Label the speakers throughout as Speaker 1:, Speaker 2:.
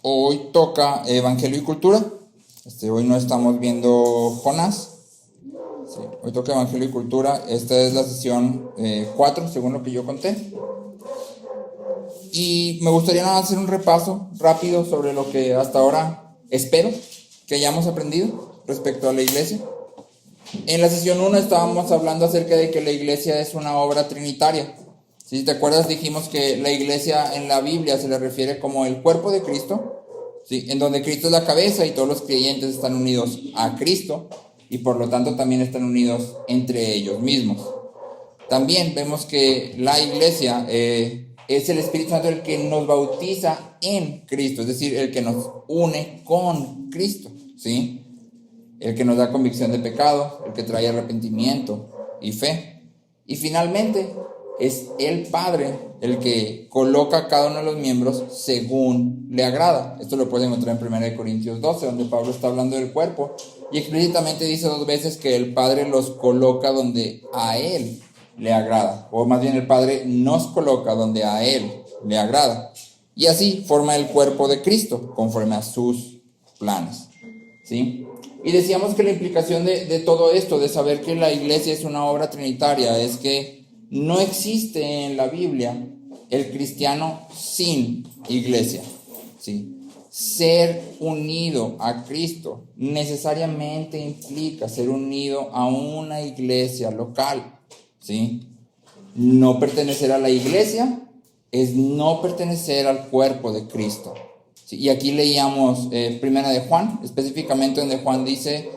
Speaker 1: Hoy toca Evangelio y Cultura. Hoy no estamos viendo Jonás. Sí, hoy toca Evangelio y Cultura. Esta es la sesión 4, según lo que yo conté. Y me gustaría nada hacer un repaso rápido sobre lo que hasta ahora espero que hayamos aprendido respecto a la iglesia. En la sesión 1 estábamos hablando acerca de que la iglesia es una obra trinitaria. Si te acuerdas, dijimos que la iglesia en la Biblia se le refiere como el cuerpo de Cristo, ¿sí? En donde Cristo es la cabeza y todos los creyentes están unidos a Cristo y por lo tanto también están unidos entre ellos mismos. También vemos que la iglesia es el Espíritu Santo el que nos bautiza en Cristo, es decir, el que nos une con Cristo, ¿sí? El que nos da convicción de pecado, el que trae arrepentimiento y fe. Y finalmente es el Padre el que coloca a cada uno de los miembros según le agrada. Esto lo pueden encontrar en 1 Corintios 12, donde Pablo está hablando del cuerpo y explícitamente dice 2 veces que el Padre los coloca donde a Él le agrada, o más bien el Padre nos coloca donde a Él le agrada, y así forma el cuerpo de Cristo conforme a sus planes, ¿sí? Y decíamos que la implicación de todo esto, de saber que la iglesia es una obra trinitaria, es que no existe en la Biblia el cristiano sin iglesia, ¿sí? Ser unido a Cristo necesariamente implica ser unido a una iglesia local, ¿sí? No pertenecer a la iglesia es no pertenecer al cuerpo de Cristo. Sí, y aquí leíamos primera de Juan, específicamente donde Juan dice,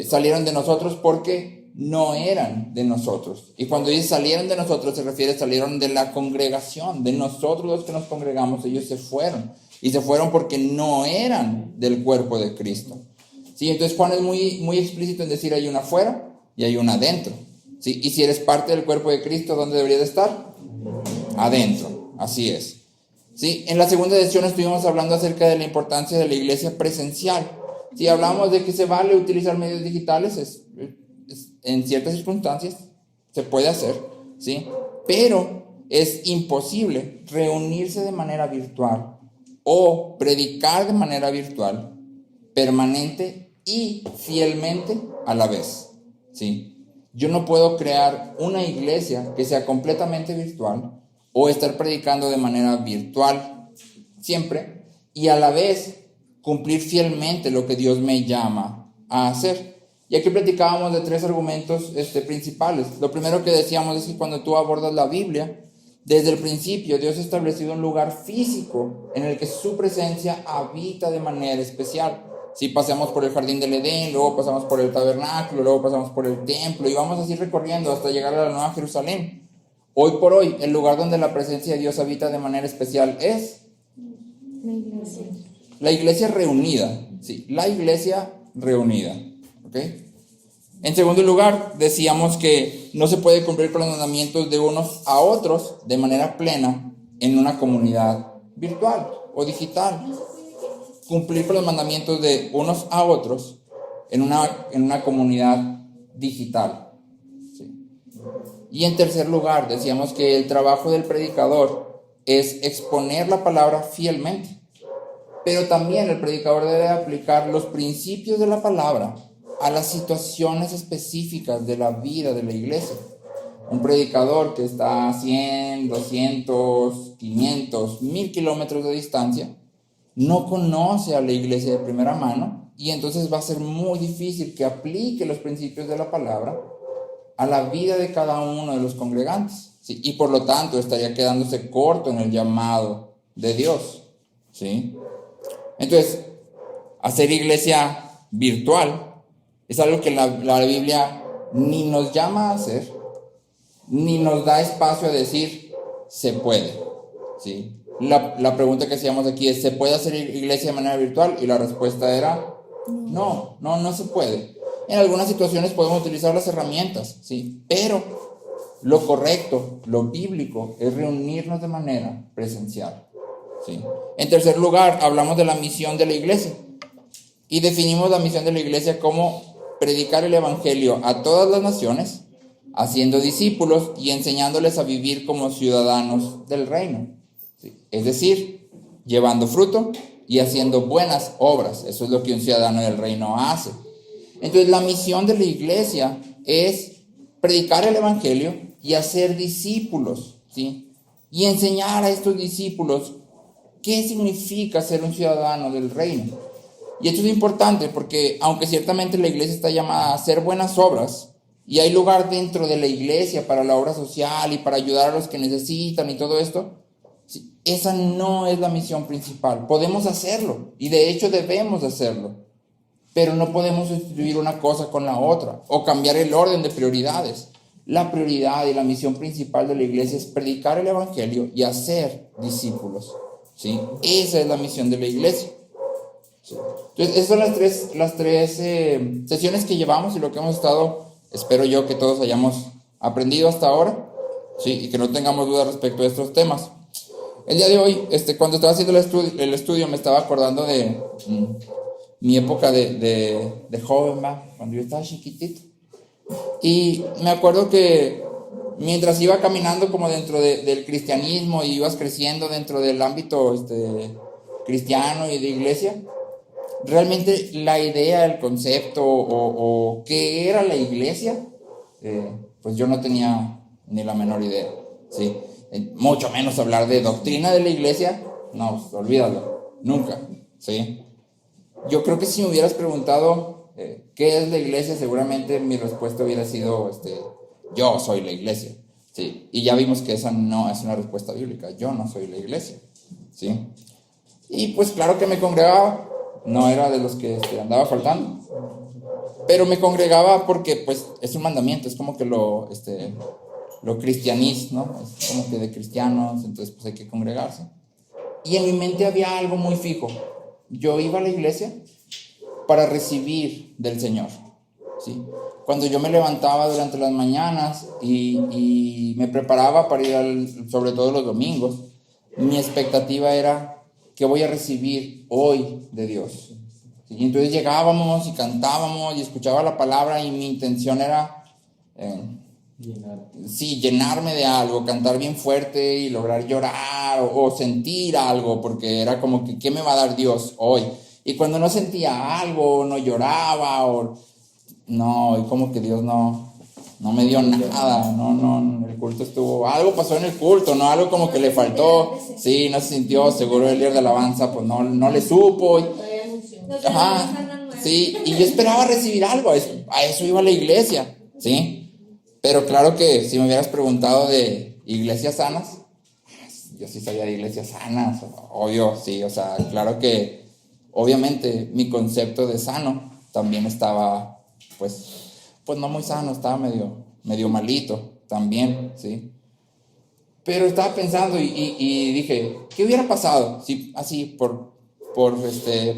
Speaker 1: salieron de nosotros porque no eran de nosotros. Y cuando dice salieron de nosotros, se refiere salieron de la congregación, de nosotros los que nos congregamos, ellos se fueron. Y se fueron porque no eran del cuerpo de Cristo. Sí, entonces Juan es muy explícito en decir hay una afuera y hay una adentro. ¿Sí? Y si eres parte del cuerpo de Cristo, ¿dónde deberías de estar? Adentro, así es. ¿Sí? En la segunda sesión estuvimos hablando acerca de la importancia de la iglesia presencial. Si hablamos de que se vale utilizar medios digitales, en ciertas circunstancias se puede hacer, ¿sí? Pero es imposible reunirse de manera virtual o predicar de manera virtual, permanente y fielmente a la vez, ¿sí? Yo no puedo crear una iglesia que sea completamente virtual o estar predicando de manera virtual siempre y a la vez cumplir fielmente lo que Dios me llama a hacer. Y aquí platicábamos de 3 argumentos principales. Lo primero que decíamos es que cuando tú abordas la Biblia, desde el principio Dios ha establecido un lugar físico en el que su presencia habita de manera especial. Si pasamos por el jardín del Edén, luego pasamos por el tabernáculo, luego pasamos por el templo y vamos así recorriendo hasta llegar a la Nueva Jerusalén. Hoy por hoy, el lugar donde la presencia de Dios habita de manera especial es
Speaker 2: la iglesia.
Speaker 1: La iglesia reunida, sí, la iglesia reunida, ¿ok? En segundo lugar, decíamos que no se puede cumplir con los mandamientos de unos a otros de manera plena en una comunidad virtual o digital. Cumplir con los mandamientos de unos a otros en una comunidad digital. Y en tercer lugar, decíamos que el trabajo del predicador es exponer la palabra fielmente, pero también el predicador debe aplicar los principios de la palabra a las situaciones específicas de la vida de la iglesia. Un predicador que está a 100, 200, 500, 1000 kilómetros de distancia no conoce a la iglesia de primera mano y entonces va a ser muy difícil que aplique los principios de la palabra a la vida de cada uno de los congregantes, ¿sí? Y por lo tanto estaría quedándose corto en el llamado de Dios, ¿sí? Entonces, hacer iglesia virtual es algo que la Biblia ni nos llama a hacer, ni nos da espacio a decir se puede, ¿sí? La pregunta que hacíamos aquí es, ¿se puede hacer iglesia de manera virtual? Y la respuesta era no se puede. En algunas situaciones podemos utilizar las herramientas, ¿sí? Pero lo correcto, lo bíblico, es reunirnos de manera presencial, ¿sí? En tercer lugar, hablamos de la misión de la iglesia. Y definimos la misión de la iglesia como predicar el evangelio a todas las naciones, haciendo discípulos y enseñándoles a vivir como ciudadanos del reino, ¿sí? Es decir, llevando fruto y haciendo buenas obras. Eso es lo que un ciudadano del reino hace. Entonces la misión de la iglesia es predicar el evangelio y hacer discípulos, ¿sí? Y enseñar a estos discípulos qué significa ser un ciudadano del reino. Y esto es importante porque aunque ciertamente la iglesia está llamada a hacer buenas obras, y hay lugar dentro de la iglesia para la obra social y para ayudar a los que necesitan y todo esto, ¿sí? Esa no es la misión principal. Podemos hacerlo y de hecho debemos hacerlo, pero no podemos sustituir una cosa con la otra o cambiar el orden de prioridades. La prioridad y la misión principal de la iglesia es predicar el evangelio y hacer discípulos, ¿sí? Esa es la misión de la iglesia. ¿Sí? Entonces, esas son las tres sesiones que llevamos y lo que hemos estado, espero yo que todos hayamos aprendido hasta ahora, ¿sí? Y que no tengamos dudas respecto a estos temas. El día de hoy, cuando estaba haciendo el estudio me estaba acordando de mi época de joven, cuando yo estaba chiquitito. Y me acuerdo que mientras iba caminando como dentro del cristianismo y ibas creciendo dentro del ámbito cristiano y de iglesia, realmente la idea, el concepto o qué era la iglesia, pues yo no tenía ni la menor idea, ¿sí? Mucho menos hablar de doctrina de la iglesia, no, olvídalo, nunca, ¿sí? Yo creo que si me hubieras preguntado qué es la iglesia, seguramente mi respuesta hubiera sido, yo soy la iglesia, ¿sí? Y ya vimos que esa no es una respuesta bíblica, yo no soy la iglesia, ¿sí? Y pues claro que me congregaba, no era de los que andaba faltando, pero me congregaba porque pues es un mandamiento, es como que lo cristianís, ¿no? Es como que de cristianos, entonces pues hay que congregarse. Y en mi mente había algo muy fijo. Yo iba a la iglesia para recibir del Señor, ¿sí? Cuando yo me levantaba durante las mañanas y me preparaba para ir sobre todo los domingos, mi expectativa era que voy a recibir hoy de Dios, ¿sí? Y entonces llegábamos y cantábamos y escuchaba la palabra y mi intención era llenarme de algo, cantar bien fuerte y lograr llorar o sentir algo, porque era como que ¿qué me va a dar Dios hoy? Y cuando no sentía algo, no lloraba y como que Dios no me dio nada, el culto algo pasó en el culto, no, algo como que le faltó, sí, no se sintió, seguro el líder de alabanza pues no le supo, sí, y yo esperaba recibir algo, a eso iba a la iglesia, sí. Pero claro que si me hubieras preguntado de iglesias sanas, yo sí sabía de iglesias sanas, obvio, sí, o sea, claro que obviamente mi concepto de sano también estaba, pues no muy sano, estaba medio malito también, sí. Pero estaba pensando y dije, ¿qué hubiera pasado si así por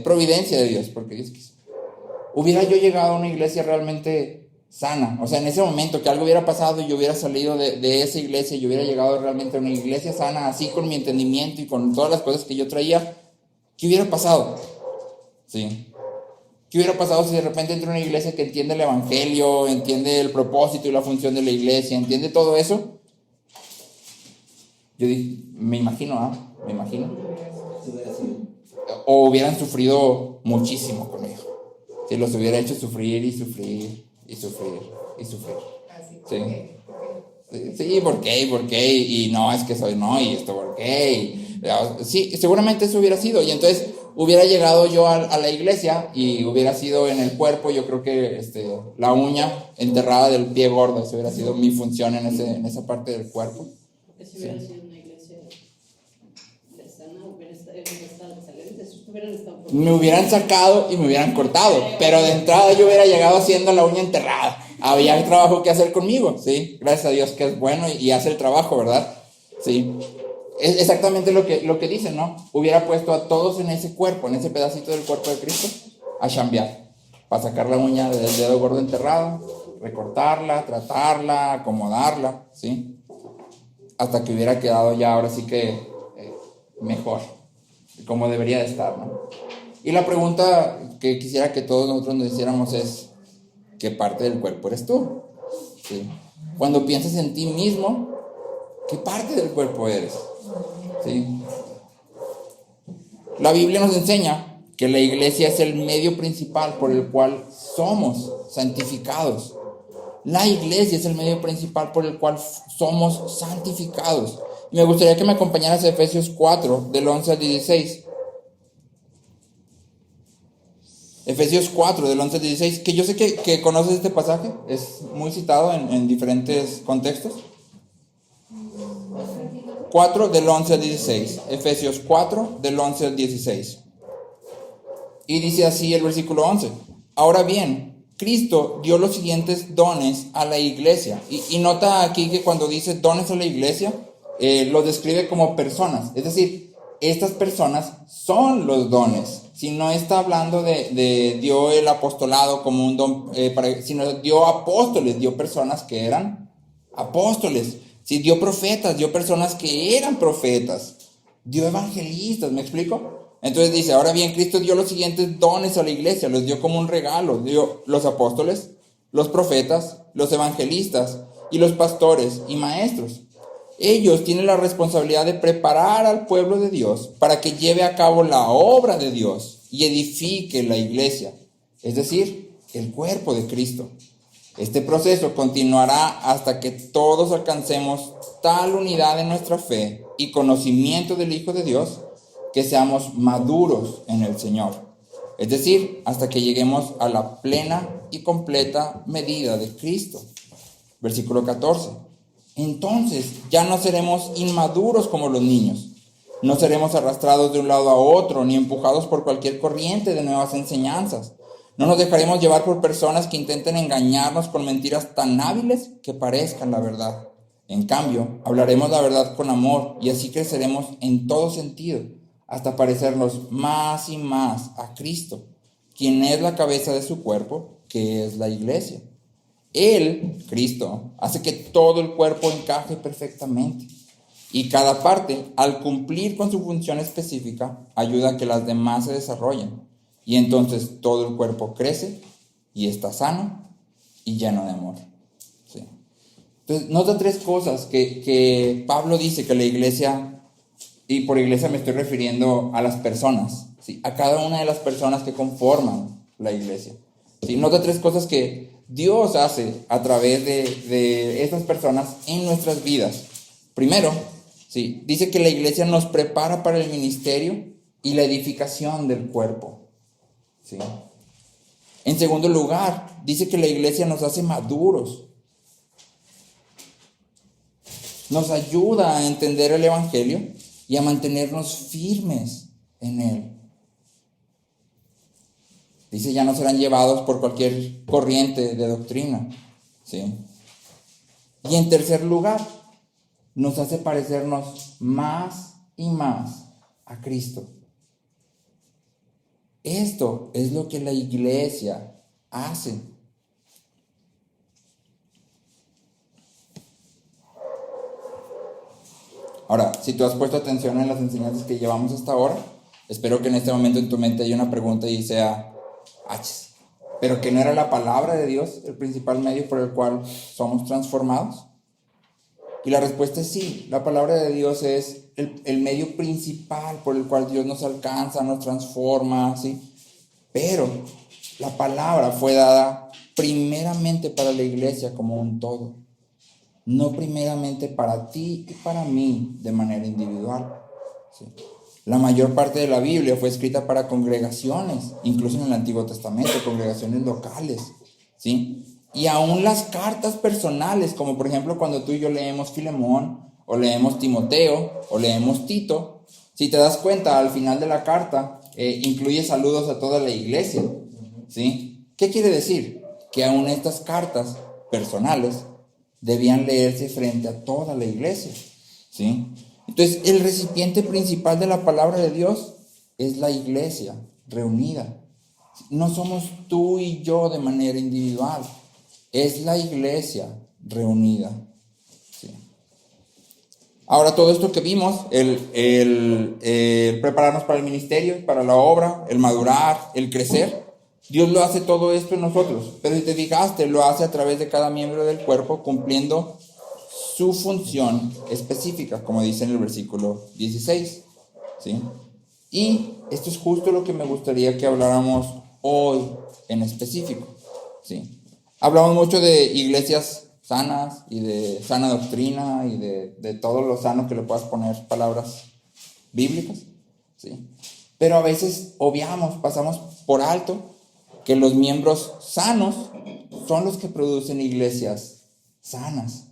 Speaker 1: providencia de Dios? Porque Dios quiso, hubiera yo llegado a una iglesia realmente sana, o sea, en ese momento que algo hubiera pasado y yo hubiera salido de esa iglesia y yo hubiera llegado realmente a una iglesia sana, así con mi entendimiento y con todas las cosas que yo traía, ¿qué hubiera pasado? ¿Sí? ¿Qué hubiera pasado si de repente entro a una iglesia que entiende el evangelio, entiende el propósito y la función de la iglesia, entiende todo eso? Yo dije, me imagino. O hubieran sufrido muchísimo conmigo. Si los hubiera hecho sufrir y sufrir. Sí, ¿por qué? Y no, es que soy no, y esto, ¿por qué? Sí, seguramente eso hubiera sido. Y entonces hubiera llegado yo a la iglesia y hubiera sido en el cuerpo, yo creo que la uña enterrada del pie gordo, eso hubiera sido mi función en esa parte del cuerpo.
Speaker 3: Si hubiera sido una iglesia de sana, hubiera estado excelente.
Speaker 1: Me hubieran sacado y me hubieran cortado, pero de entrada yo hubiera llegado haciendo la uña enterrada. Había trabajo que hacer conmigo, ¿sí? Gracias a Dios que es bueno y hace el trabajo, ¿verdad? Sí. Es exactamente lo que dice, ¿no? Hubiera puesto a todos en ese cuerpo, en ese pedacito del cuerpo de Cristo, a chambear, para sacar la uña del dedo gordo enterrada, recortarla, tratarla, acomodarla, ¿sí? Hasta que hubiera quedado ya ahora sí que mejor, como debería de estar, ¿no? Y la pregunta que quisiera que todos nosotros nos hiciéramos es, ¿qué parte del cuerpo eres tú? ¿Sí? Cuando piensas en ti mismo, ¿qué parte del cuerpo eres? ¿Sí? La Biblia nos enseña que la iglesia es el medio principal por el cual somos santificados. La iglesia es el medio principal por el cual somos santificados. Me gustaría que me acompañaras a Efesios 4, del 11 al 16. Efesios 4, del 11 al 16, que yo sé que conoces este pasaje, es muy citado en diferentes contextos. 4 del 11 al 16. Efesios 4 del 11 al 16. Y dice así el versículo 11. Ahora bien, Cristo dio los siguientes dones a la iglesia. Y nota aquí que cuando dice dones a la iglesia, lo describe como personas. Es decir, estas personas son los dones. Si no está hablando de dio el apostolado como un don, sino dio apóstoles, dio personas que eran apóstoles. Si dio profetas, dio personas que eran profetas. Dio evangelistas, ¿me explico? Entonces dice, ahora bien, Cristo dio los siguientes dones a la iglesia, los dio como un regalo. Dio los apóstoles, los profetas, los evangelistas y los pastores y maestros. Ellos tienen la responsabilidad de preparar al pueblo de Dios para que lleve a cabo la obra de Dios y edifique la iglesia, es decir, el cuerpo de Cristo. Este proceso continuará hasta que todos alcancemos tal unidad en nuestra fe y conocimiento del Hijo de Dios que seamos maduros en el Señor. Es decir, hasta que lleguemos a la plena y completa medida de Cristo. Versículo 14. Entonces ya no seremos inmaduros como los niños. No seremos arrastrados de un lado a otro ni empujados por cualquier corriente de nuevas enseñanzas. No nos dejaremos llevar por personas que intenten engañarnos con mentiras tan hábiles que parezcan la verdad. En cambio, hablaremos la verdad con amor y así creceremos en todo sentido, hasta parecernos más y más a Cristo, quien es la cabeza de su cuerpo, que es la iglesia. Él, Cristo, hace que todo el cuerpo encaje perfectamente y cada parte, al cumplir con su función específica, ayuda a que las demás se desarrollen. Y entonces todo el cuerpo crece y está sano y lleno de amor. ¿Sí? Entonces, nota tres cosas que Pablo dice que la iglesia, y por iglesia me estoy refiriendo a las personas, ¿sí? A cada una de las personas que conforman la iglesia. ¿Sí? Nota tres cosas que Dios hace a través de estas personas en nuestras vidas. Primero, ¿sí? Dice que la iglesia nos prepara para el ministerio y la edificación del cuerpo. ¿Sí? En segundo lugar, dice que la iglesia nos hace maduros. Nos ayuda a entender el evangelio y a mantenernos firmes en él. Dice, ya no serán llevados por cualquier corriente de doctrina. ¿Sí? Y en tercer lugar, nos hace parecernos más y más a Cristo. Esto es lo que la iglesia hace. Ahora, si tú has puesto atención en las enseñanzas que llevamos hasta ahora, espero que en este momento en tu mente haya una pregunta y sea, ¿pero que no era la palabra de Dios el principal medio por el cual somos transformados? Y la respuesta es sí, la palabra de Dios es el medio principal por el cual Dios nos alcanza, nos transforma, ¿sí? Pero la palabra fue dada primeramente para la iglesia como un todo, no primeramente para ti y para mí de manera individual, ¿sí? La mayor parte de la Biblia fue escrita para congregaciones, incluso en el Antiguo Testamento, congregaciones locales, ¿sí? Y aún las cartas personales, como por ejemplo cuando tú y yo leemos Filemón, o leemos Timoteo, o leemos Tito, si te das cuenta, al final de la carta incluye saludos a toda la iglesia, ¿sí? ¿Qué quiere decir? Que aún estas cartas personales debían leerse frente a toda la iglesia, ¿sí? Entonces, el recipiente principal de la palabra de Dios es la iglesia reunida. No somos tú y yo de manera individual, es la iglesia reunida. ¿Sí? Ahora, todo esto que vimos, el prepararnos para el ministerio, para la obra, el madurar, el crecer, Dios lo hace todo esto en nosotros. Pero si te fijaste, lo hace a través de cada miembro del cuerpo, cumpliendo su función específica, como dice en el versículo 16. ¿Sí? Y esto es justo lo que me gustaría que habláramos hoy en específico, ¿sí? Hablamos mucho de iglesias sanas y de sana doctrina y de todo lo sano que le puedas poner palabras bíblicas, ¿sí? Pero a veces obviamos, pasamos por alto que los miembros sanos son los que producen iglesias sanas,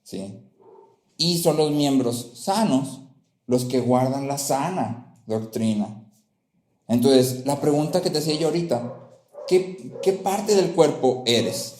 Speaker 1: ¿sí? Y son los miembros sanos los que guardan la sana doctrina. Entonces, la pregunta que te hacía yo ahorita, ¿qué parte del cuerpo eres?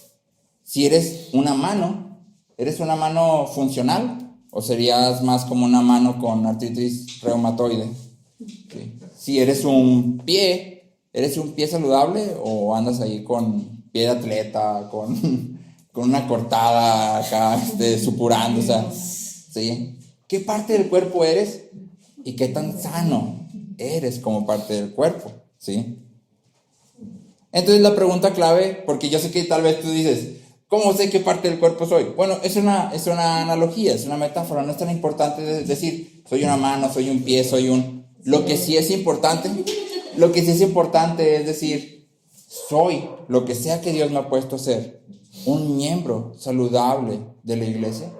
Speaker 1: Si eres una mano, ¿eres una mano funcional? ¿O serías más como una mano con artritis reumatoide? ¿Sí? Si eres un pie, ¿eres un pie saludable? ¿O andas ahí con pie de atleta, con una cortada acá, supurando? O sea, ¿sí? ¿Qué parte del cuerpo eres? ¿Y qué tan sano eres como parte del cuerpo? ¿Sí? Entonces la pregunta clave, porque yo sé que tal vez tú dices, ¿cómo sé qué parte del cuerpo soy? Bueno, es una analogía, es una metáfora, no es tan importante decir, soy una mano, soy un pie, soy un... Lo que sí es importante es decir, soy lo que sea que Dios me ha puesto a ser, un miembro saludable de la iglesia.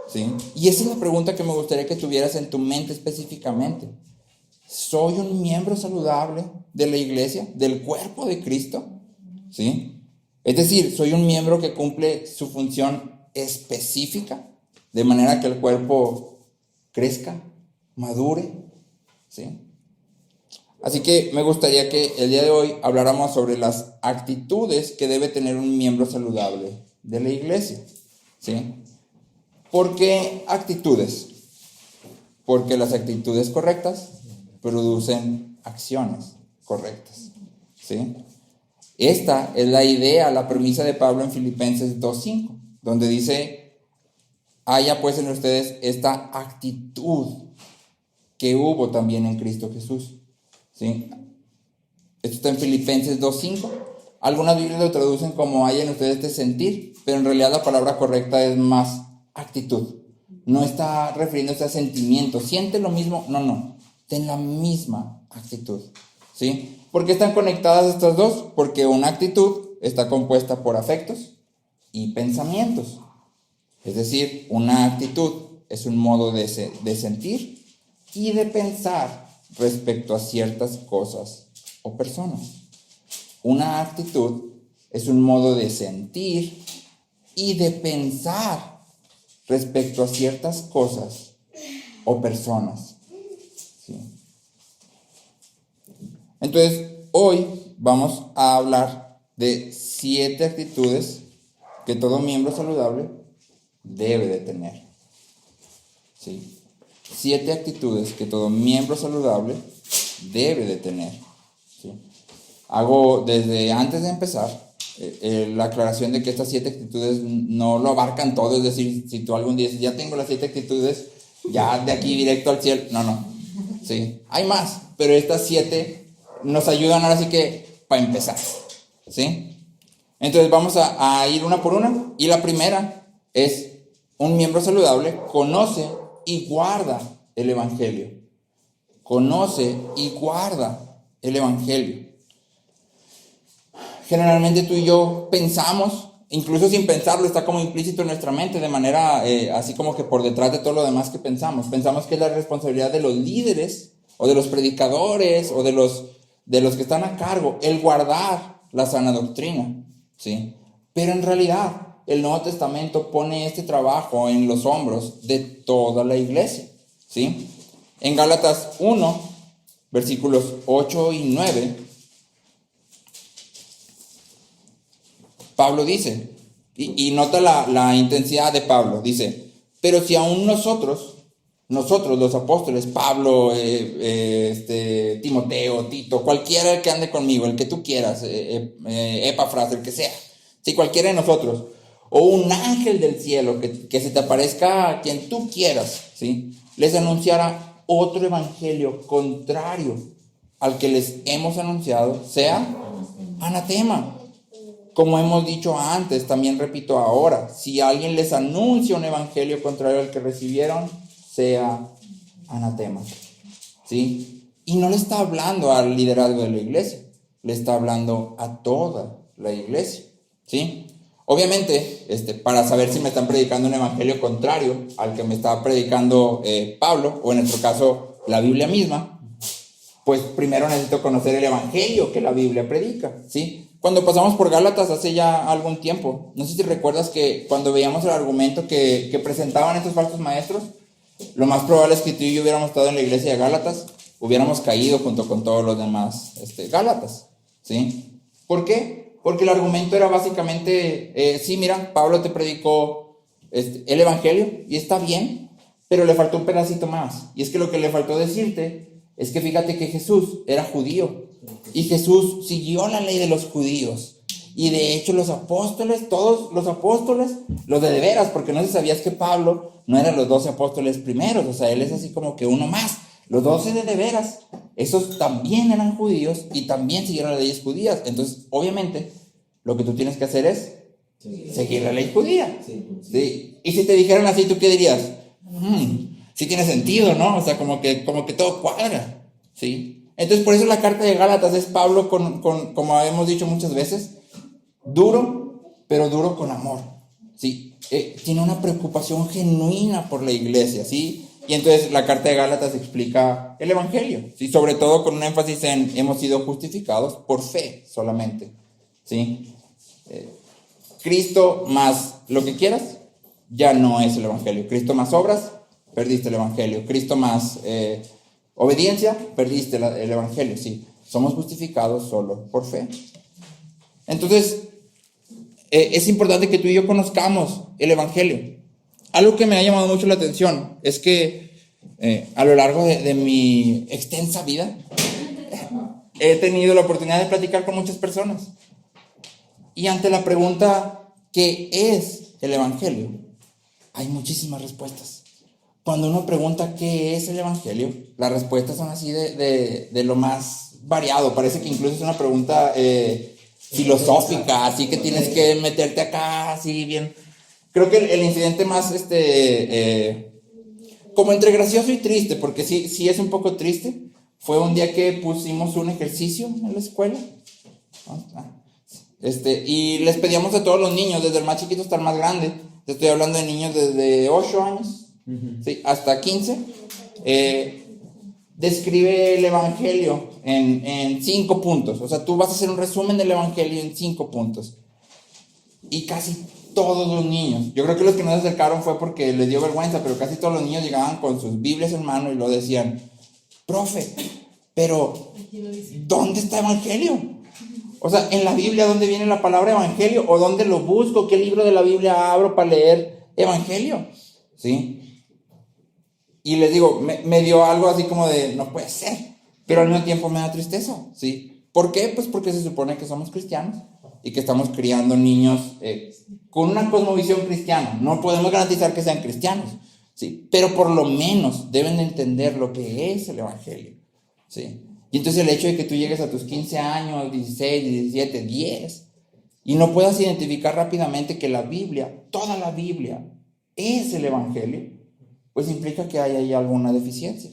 Speaker 1: ¿Sí? Y esa es la pregunta que me gustaría que tuvieras en tu mente específicamente. ¿Soy un miembro saludable de la iglesia, del cuerpo de Cristo? ¿Sí? Es decir, ¿soy un miembro que cumple su función específica de manera que el cuerpo crezca, madure? ¿Sí? Así que me gustaría que el día de hoy habláramos sobre las actitudes que debe tener un miembro saludable de la iglesia. ¿Sí? ¿Por qué actitudes? Porque las actitudes correctas producen acciones correctas, ¿sí? Esta es la idea, la premisa de Pablo en Filipenses 2:5, donde dice, haya pues en ustedes esta actitud que hubo también en Cristo Jesús, ¿sí? Esto está en Filipenses 2:5. Algunas Biblias lo traducen como haya en ustedes este sentir, pero en realidad la palabra correcta es más actitud. No está refiriéndose a sentimientos. ¿Siente lo mismo? No. Ten la misma actitud. ¿Sí? ¿Por qué están conectadas estas dos? Porque una actitud está compuesta por afectos y pensamientos. Es decir, una actitud es un modo de sentir y de pensar respecto a ciertas cosas o personas. Una actitud es un modo de sentir y de pensar respecto a ciertas cosas o personas. ¿Sí? Entonces, hoy vamos a hablar de 7 actitudes que todo miembro saludable debe de tener. ¿Sí? 7 actitudes que todo miembro saludable debe de tener. ¿Sí? Hago desde antes de empezar la aclaración de que estas 7 actitudes no lo abarcan todo, es decir, si tú algún día dices, ya tengo las 7 actitudes, ya de aquí directo al cielo, no, ¿sí? Hay más, pero estas 7 nos ayudan ahora sí que para empezar, ¿sí? Entonces vamos a ir una por una, y la primera es, un miembro saludable conoce y guarda el evangelio, conoce y guarda el evangelio. Generalmente tú y yo pensamos, incluso sin pensarlo, está como implícito en nuestra mente, de manera así como que por detrás de todo lo demás que pensamos que es la responsabilidad de los líderes, o de los predicadores, o de los que están a cargo, el guardar la sana doctrina, ¿sí? Pero en realidad, el Nuevo Testamento pone este trabajo en los hombros de toda la iglesia, ¿sí? En Gálatas 1, versículos 8 y 9, Pablo dice, y nota la intensidad de Pablo, dice, pero si aún nosotros los apóstoles, Pablo, Timoteo, Tito, cualquiera que ande conmigo, el que tú quieras, Epafras, el que sea, si cualquiera de nosotros, o un ángel del cielo que se te aparezca a quien tú quieras, ¿sí? Les anunciara otro evangelio contrario al que les hemos anunciado, sea anatema. Como hemos dicho antes, también repito ahora, si alguien les anuncia un evangelio contrario al que recibieron, sea anatema. ¿Sí? Y no le está hablando al liderazgo de la iglesia, le está hablando a toda la iglesia, ¿sí? Obviamente, para saber si me están predicando un evangelio contrario al que me estaba predicando Pablo, o en nuestro caso la Biblia misma, pues primero necesito conocer el evangelio que la Biblia predica, ¿sí? Cuando pasamos por Gálatas hace ya algún tiempo, no sé si recuerdas que cuando veíamos el argumento que presentaban estos falsos maestros, lo más probable es que tú y yo hubiéramos estado en la iglesia de Gálatas, hubiéramos caído junto con todos los demás Gálatas, ¿sí? ¿Por qué? Porque el argumento era básicamente, sí, mira, Pablo te predicó el evangelio y está bien, pero le faltó un pedacito más. Y es que lo que le faltó decirte es que fíjate que Jesús era judío y Jesús siguió la ley de los judíos. Y de hecho los apóstoles, todos los apóstoles, los de veras, porque no sé si sabías que Pablo no eran los 12 apóstoles primeros, o sea, él es así como que uno más. Los 12 de veras, esos también eran judíos y también siguieron las leyes judías. Entonces, obviamente, lo que tú tienes que hacer es seguir la ley judía. ¿Sí? Y si te dijeran así, ¿tú qué dirías? Sí tiene sentido, ¿no? O sea, como que todo cuadra, ¿sí? Entonces, por eso la carta de Gálatas es Pablo como hemos dicho muchas veces, duro, pero duro con amor, ¿sí? Tiene una preocupación genuina por la iglesia, ¿sí? Y entonces la carta de Gálatas explica el evangelio, ¿sí? Sobre todo con un énfasis en hemos sido justificados por fe solamente, ¿sí? Cristo más lo que quieras, ya no es el evangelio. Cristo más obras, perdiste el evangelio. Cristo más obediencia, perdiste el evangelio, sí. Somos justificados solo por fe. Entonces, es importante que tú y yo conozcamos el evangelio. Algo que me ha llamado mucho la atención es que a lo largo de mi extensa vida he tenido la oportunidad de platicar con muchas personas. Y ante la pregunta, ¿qué es el evangelio? Hay muchísimas respuestas. Cuando uno pregunta qué es el evangelio, las respuestas son así de lo más variado. Parece que incluso es una pregunta filosófica, así que tienes que meterte acá, así bien. Creo que el incidente más, como entre gracioso y triste, porque sí es un poco triste, fue un día que pusimos un ejercicio en la escuela. Y les pedíamos a todos los niños, desde el más chiquito hasta el más grande, te estoy hablando de niños desde 8 años, ¿sí? Hasta 15, describe el evangelio en 5 puntos. O sea, tú vas a hacer un resumen del evangelio en 5 puntos. Y casi todos los niños, yo creo que los que no se acercaron fue porque les dio vergüenza, pero casi todos los niños llegaban con sus Biblias en mano y lo decían, profe, pero ¿dónde está evangelio? O sea, en la Biblia, ¿dónde viene la palabra evangelio? ¿O dónde lo busco? ¿Qué libro de la Biblia abro para leer evangelio? ¿Sí? Y les digo, me dio algo así como de, no puede ser, pero al mismo tiempo me da tristeza, ¿sí? ¿Por qué? Pues porque se supone que somos cristianos y que estamos criando niños con una cosmovisión cristiana. No podemos garantizar que sean cristianos, ¿sí? Pero por lo menos deben de entender lo que es el evangelio, ¿sí? Y entonces el hecho de que tú llegues a tus 15 años, 16, 17, 10, y no puedas identificar rápidamente que la Biblia, toda la Biblia, es el evangelio, pues implica que hay ahí alguna deficiencia,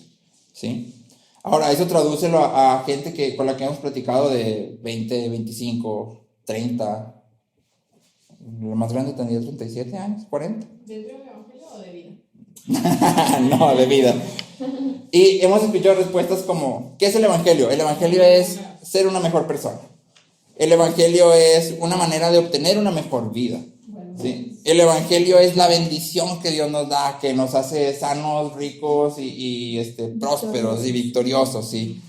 Speaker 1: ¿sí? Ahora, eso tradúcelo a gente con la que hemos platicado de 20, 25, 30, lo más grande tendría 37 años, 40.
Speaker 3: ¿Dentro del evangelio o de vida?
Speaker 1: No, de vida. Y hemos escuchado respuestas como, ¿qué es el evangelio? El evangelio es ser una mejor persona. El evangelio es una manera de obtener una mejor vida, ¿sí? El evangelio es la bendición que Dios nos da, que nos hace sanos, ricos y prósperos y victoriosos, ¿sí?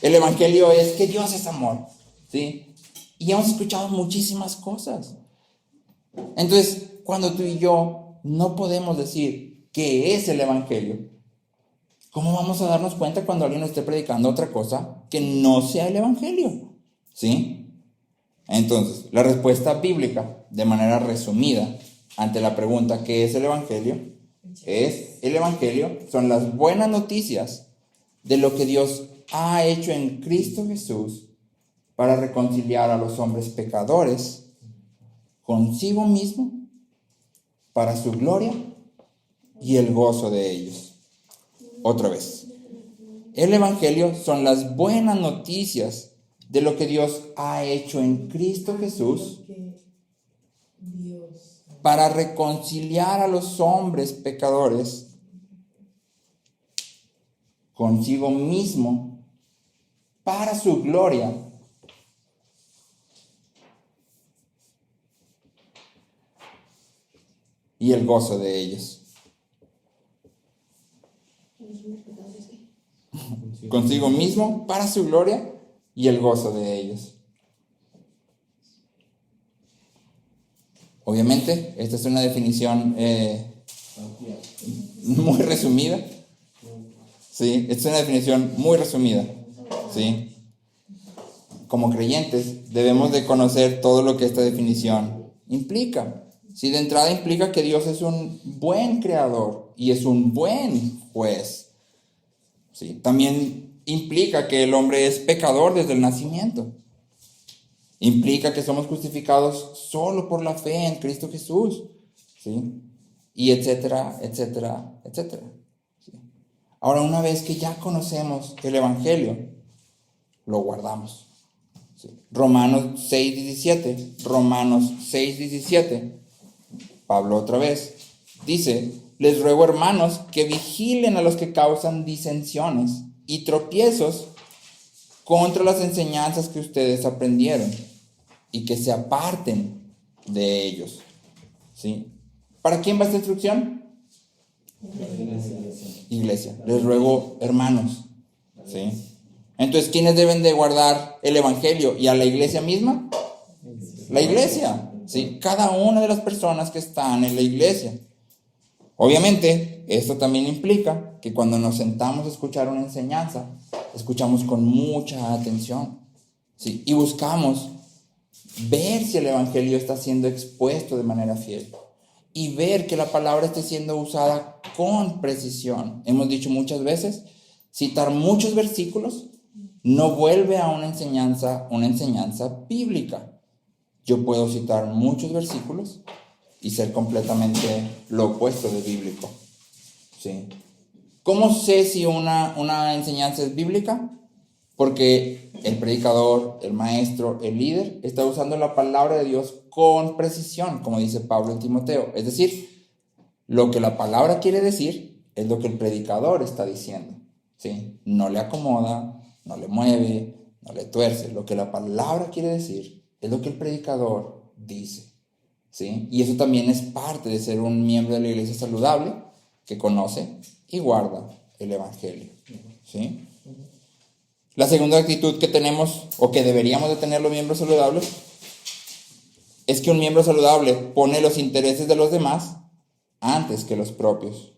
Speaker 1: El evangelio es que Dios es amor, ¿sí? Y hemos escuchado muchísimas cosas. Entonces, cuando tú y yo no podemos decir qué es el evangelio, ¿cómo vamos a darnos cuenta cuando alguien esté predicando otra cosa que no sea el evangelio? ¿Sí? Entonces, la respuesta bíblica, de manera resumida, ante la pregunta ¿qué es el evangelio? Es el evangelio, son las buenas noticias de lo que Dios ha hecho en Cristo Jesús para reconciliar a los hombres pecadores consigo mismo, para su gloria y el gozo de ellos. Otra vez, El Evangelio son las buenas noticias de lo que Dios ha hecho en Cristo Jesús para reconciliar a los hombres pecadores consigo mismo para su gloria y el gozo de ellos. Consigo mismo para su gloria y el gozo de ellos. Obviamente, esta es una definición muy resumida. Sí, esta es una definición muy resumida. Sí. Como creyentes, debemos de conocer todo lo que esta definición implica. Sí, de entrada implica que Dios es un buen creador y es un buen juez. Sí, también implica que el hombre es pecador desde el nacimiento. Implica que somos justificados solo por la fe en Cristo Jesús. ¿Sí? Y etcétera, etcétera, etcétera. ¿Sí? Ahora, una vez que ya conocemos el Evangelio, lo guardamos. ¿Sí? Romanos 6:17. Pablo otra vez dice: les ruego, hermanos, que vigilen a los que causan disensiones y tropiezos contra las enseñanzas que ustedes aprendieron y que se aparten de ellos. ¿Sí? ¿Para quién va esta instrucción? Iglesia. Les ruego, hermanos. ¿Sí? Entonces, ¿quiénes deben de guardar el Evangelio? ¿Y a la iglesia misma? La iglesia. ¿Sí? Cada una de las personas que están en la iglesia. Obviamente, esto también implica que cuando nos sentamos a escuchar una enseñanza, escuchamos con mucha atención, ¿sí? Y buscamos ver si el Evangelio está siendo expuesto de manera fiel y ver que la palabra esté siendo usada con precisión. Hemos dicho muchas veces, citar muchos versículos no vuelve a una enseñanza bíblica. Yo puedo citar muchos versículos y ser completamente lo opuesto de bíblico. ¿Sí? ¿Cómo sé si una enseñanza es bíblica? Porque el predicador, el maestro, el líder está usando la palabra de Dios con precisión, como dice Pablo en Timoteo. Es decir, lo que la palabra quiere decir es lo que el predicador está diciendo. ¿Sí? No le acomoda, no le mueve, no le tuerce. Lo que la palabra quiere decir es lo que el predicador dice. ¿Sí? Y eso también es parte de ser un miembro de la iglesia saludable que conoce y guarda el Evangelio. ¿Sí? La segunda actitud que tenemos o que deberíamos de tener los miembros saludables es que un miembro saludable pone los intereses de los demás antes que los propios.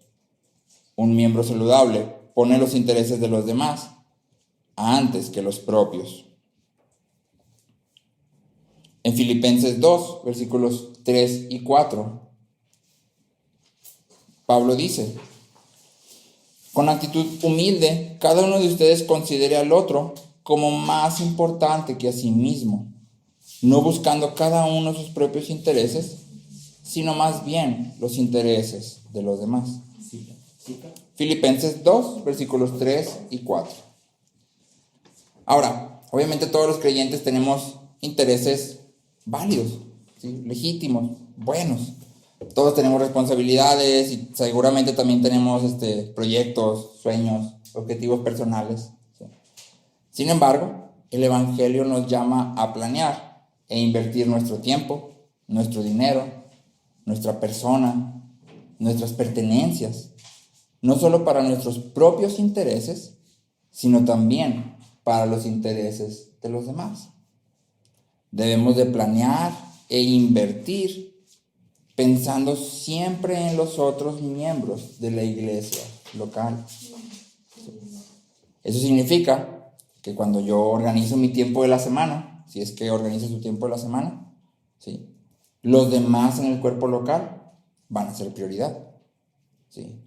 Speaker 1: Un miembro saludable pone los intereses de los demás antes que los propios. En Filipenses 2, versículos 3 y 4, Pablo dice: con actitud humilde, cada uno de ustedes considere al otro como más importante que a sí mismo, no buscando cada uno sus propios intereses, sino más bien los intereses de los demás. Filipenses 2, versículos 3 y 4. Ahora, obviamente todos los creyentes tenemos intereses válidos, ¿sí? Legítimos, buenos. Todos tenemos responsabilidades y seguramente también tenemos proyectos, sueños, objetivos personales. ¿Sí? Sin embargo, el Evangelio nos llama a planear e invertir nuestro tiempo, nuestro dinero, nuestra persona, nuestras pertenencias, no solo para nuestros propios intereses, sino también para los intereses de los demás. Debemos de planear e invertir pensando siempre en los otros miembros de la iglesia local. Eso significa que cuando yo organizo mi tiempo de la semana, si es que organizo su tiempo de la semana, ¿sí?, los demás en el cuerpo local van a ser prioridad. ¿Sí?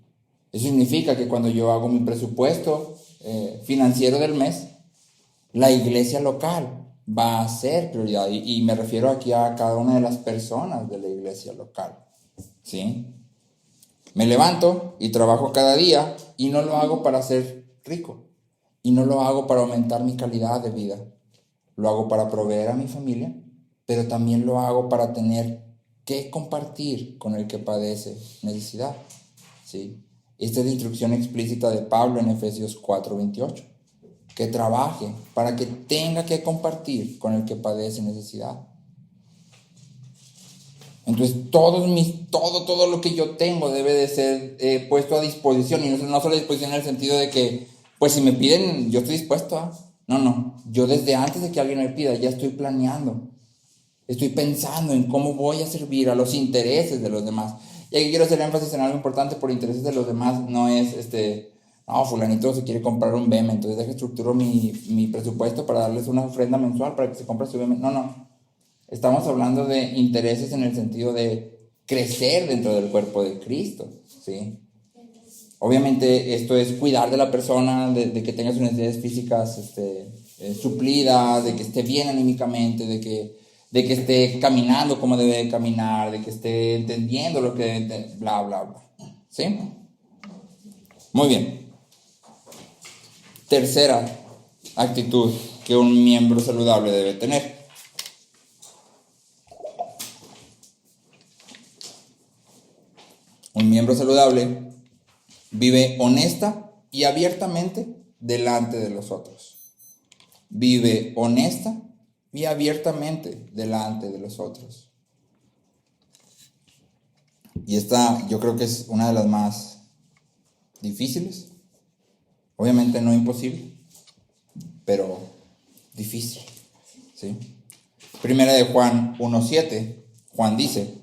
Speaker 1: Eso significa que cuando yo hago mi presupuesto financiero del mes, la iglesia local va a ser prioridad, y me refiero aquí a cada una de las personas de la iglesia local. ¿Sí? Me levanto y trabajo cada día y no lo hago para ser rico, Y no lo hago para aumentar mi calidad de vida. Lo hago para proveer a mi familia, pero también lo hago para tener que compartir con el que padece necesidad. ¿Sí? Esta es la instrucción explícita de Pablo en Efesios 4:28. Que trabaje para que tenga que compartir con el que padece necesidad. Entonces todo lo que yo tengo debe de ser puesto a disposición, y no solo a disposición en el sentido de que, pues si me piden, yo estoy dispuesto a... No, yo desde antes de que alguien me pida ya estoy planeando, estoy pensando en cómo voy a servir a los intereses de los demás. Y aquí quiero hacer énfasis en algo importante: por intereses de los demás no es no, fulanito se quiere comprar un BM, entonces deja estructuro mi presupuesto para darles una ofrenda mensual para que se compre su BM. No. Estamos hablando de intereses en el sentido de crecer dentro del cuerpo de Cristo, ¿sí? Obviamente esto es cuidar de la persona, de que tenga sus necesidades físicas suplidas, de que esté bien anímicamente, de que esté caminando como debe de caminar, de que esté entendiendo lo que debe, bla, bla, bla, ¿sí? Muy bien. Tercera actitud que un miembro saludable debe tener. Un miembro saludable vive honesta y abiertamente delante de los otros. Vive honesta y abiertamente delante de los otros. Y esta yo creo que es una de las más difíciles. Obviamente no imposible, pero difícil, ¿sí? Primera de Juan 1:7, Juan dice: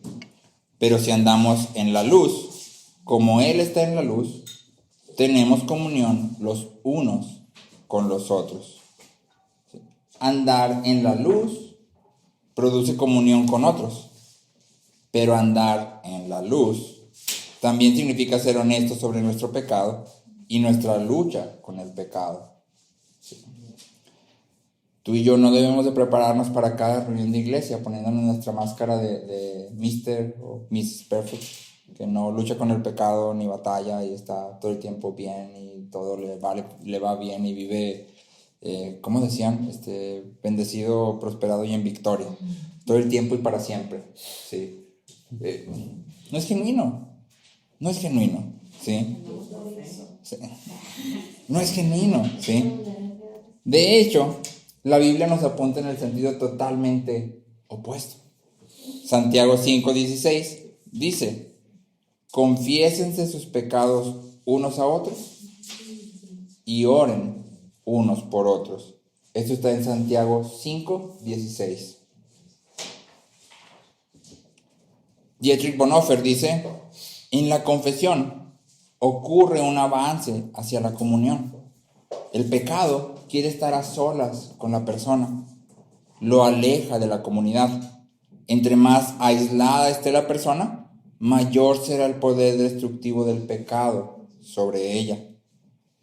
Speaker 1: pero si andamos en la luz, como Él está en la luz, tenemos comunión los unos con los otros. ¿Sí? Andar en la luz produce comunión con otros, pero andar en la luz también significa ser honestos sobre nuestro pecado y nuestra lucha con el pecado. ¿Sí? Tú y yo no debemos de prepararnos para cada reunión de iglesia poniéndonos nuestra máscara de Mr. o Miss Perfect, que no lucha con el pecado ni batalla y está todo el tiempo bien y todo le va bien y vive, ¿cómo decían? Bendecido, prosperado y en victoria, todo el tiempo y para siempre. ¿Sí? No es genuino, ¿sí? Sí. No es genuino, ¿sí? De hecho, la Biblia nos apunta en el sentido totalmente opuesto. Santiago 5:16 dice: confiésense sus pecados unos a otros y oren unos por otros. Esto está en Santiago 5:16. Dietrich Bonhoeffer dice: en la confesión ocurre un avance hacia la comunión. El pecado quiere estar a solas con la persona, lo aleja de la comunidad. Entre más aislada esté la persona, mayor será el poder destructivo del pecado sobre ella.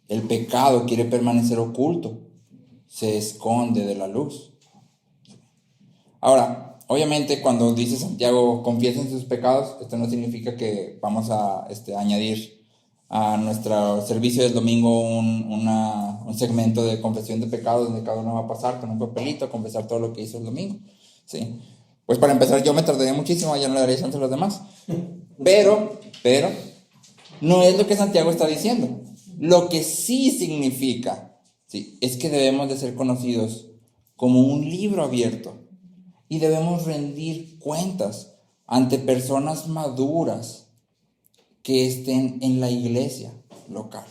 Speaker 1: El pecado quiere permanecer oculto, se esconde de la luz. Ahora, obviamente cuando dice Santiago, confiesen sus pecados, esto no significa que vamos a añadir a nuestro servicio del domingo un segmento de confesión de pecados donde cada uno va a pasar con un papelito a confesar todo lo que hizo el domingo, ¿sí? Pues para empezar yo me tardaría muchísimo, ya no le daría chance a los demás. Pero no es lo que Santiago está diciendo. Lo que sí significa, ¿sí?, es que debemos de ser conocidos como un libro abierto y debemos rendir cuentas ante personas maduras que estén en la iglesia local,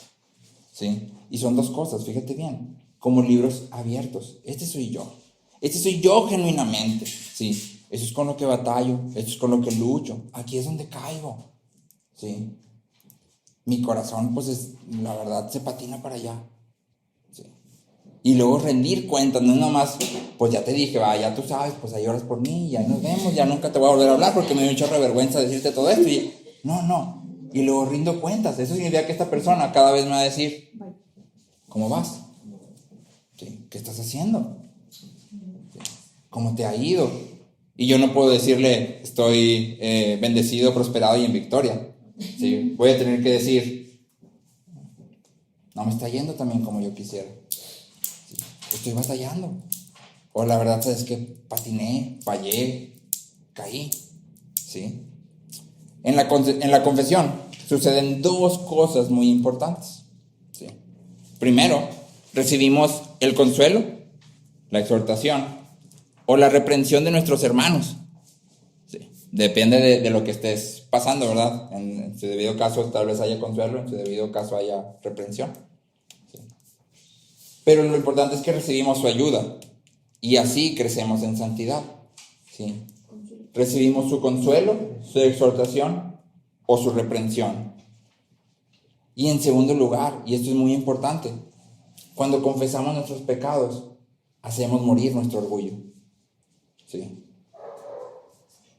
Speaker 1: ¿sí? Y son dos cosas, fíjate bien, como libros abiertos. Este soy yo genuinamente, ¿sí? Eso es con lo que batallo, eso es con lo que lucho, aquí es donde caigo, ¿sí? Mi corazón, pues la verdad, se patina para allá, ¿sí? Y luego rendir cuentas, no es nomás, pues ya te dije, ya tú sabes, pues ahí oras por mí, ya nos vemos, ya nunca te voy a volver a hablar porque me dio un chorro de vergüenza decirte todo esto. Y no. Y luego rindo cuentas. Eso significa que esta persona cada vez me va a decir: ¿cómo vas? ¿Sí? ¿Qué estás haciendo? ¿Sí? ¿Cómo te ha ido? Y yo no puedo decirle: estoy bendecido, prosperado y en victoria, ¿sí? Voy a tener que decir: no me está yendo tan bien como yo quisiera. ¿Sí? Estoy batallando. O la verdad es que patiné, fallé, caí. ¿Sí? En la confesión suceden dos cosas muy importantes. ¿Sí? Primero, recibimos el consuelo, la exhortación o la reprensión de nuestros hermanos. ¿Sí? Depende de lo que estés pasando, ¿verdad? En su debido caso tal vez haya consuelo, en su debido caso haya reprensión. ¿Sí? Pero lo importante es que recibimos su ayuda y así crecemos en santidad. ¿Sí? Recibimos su consuelo, su exhortación o su reprensión. Y en segundo lugar, y esto es muy importante, cuando confesamos nuestros pecados, hacemos morir nuestro orgullo. ¿Sí?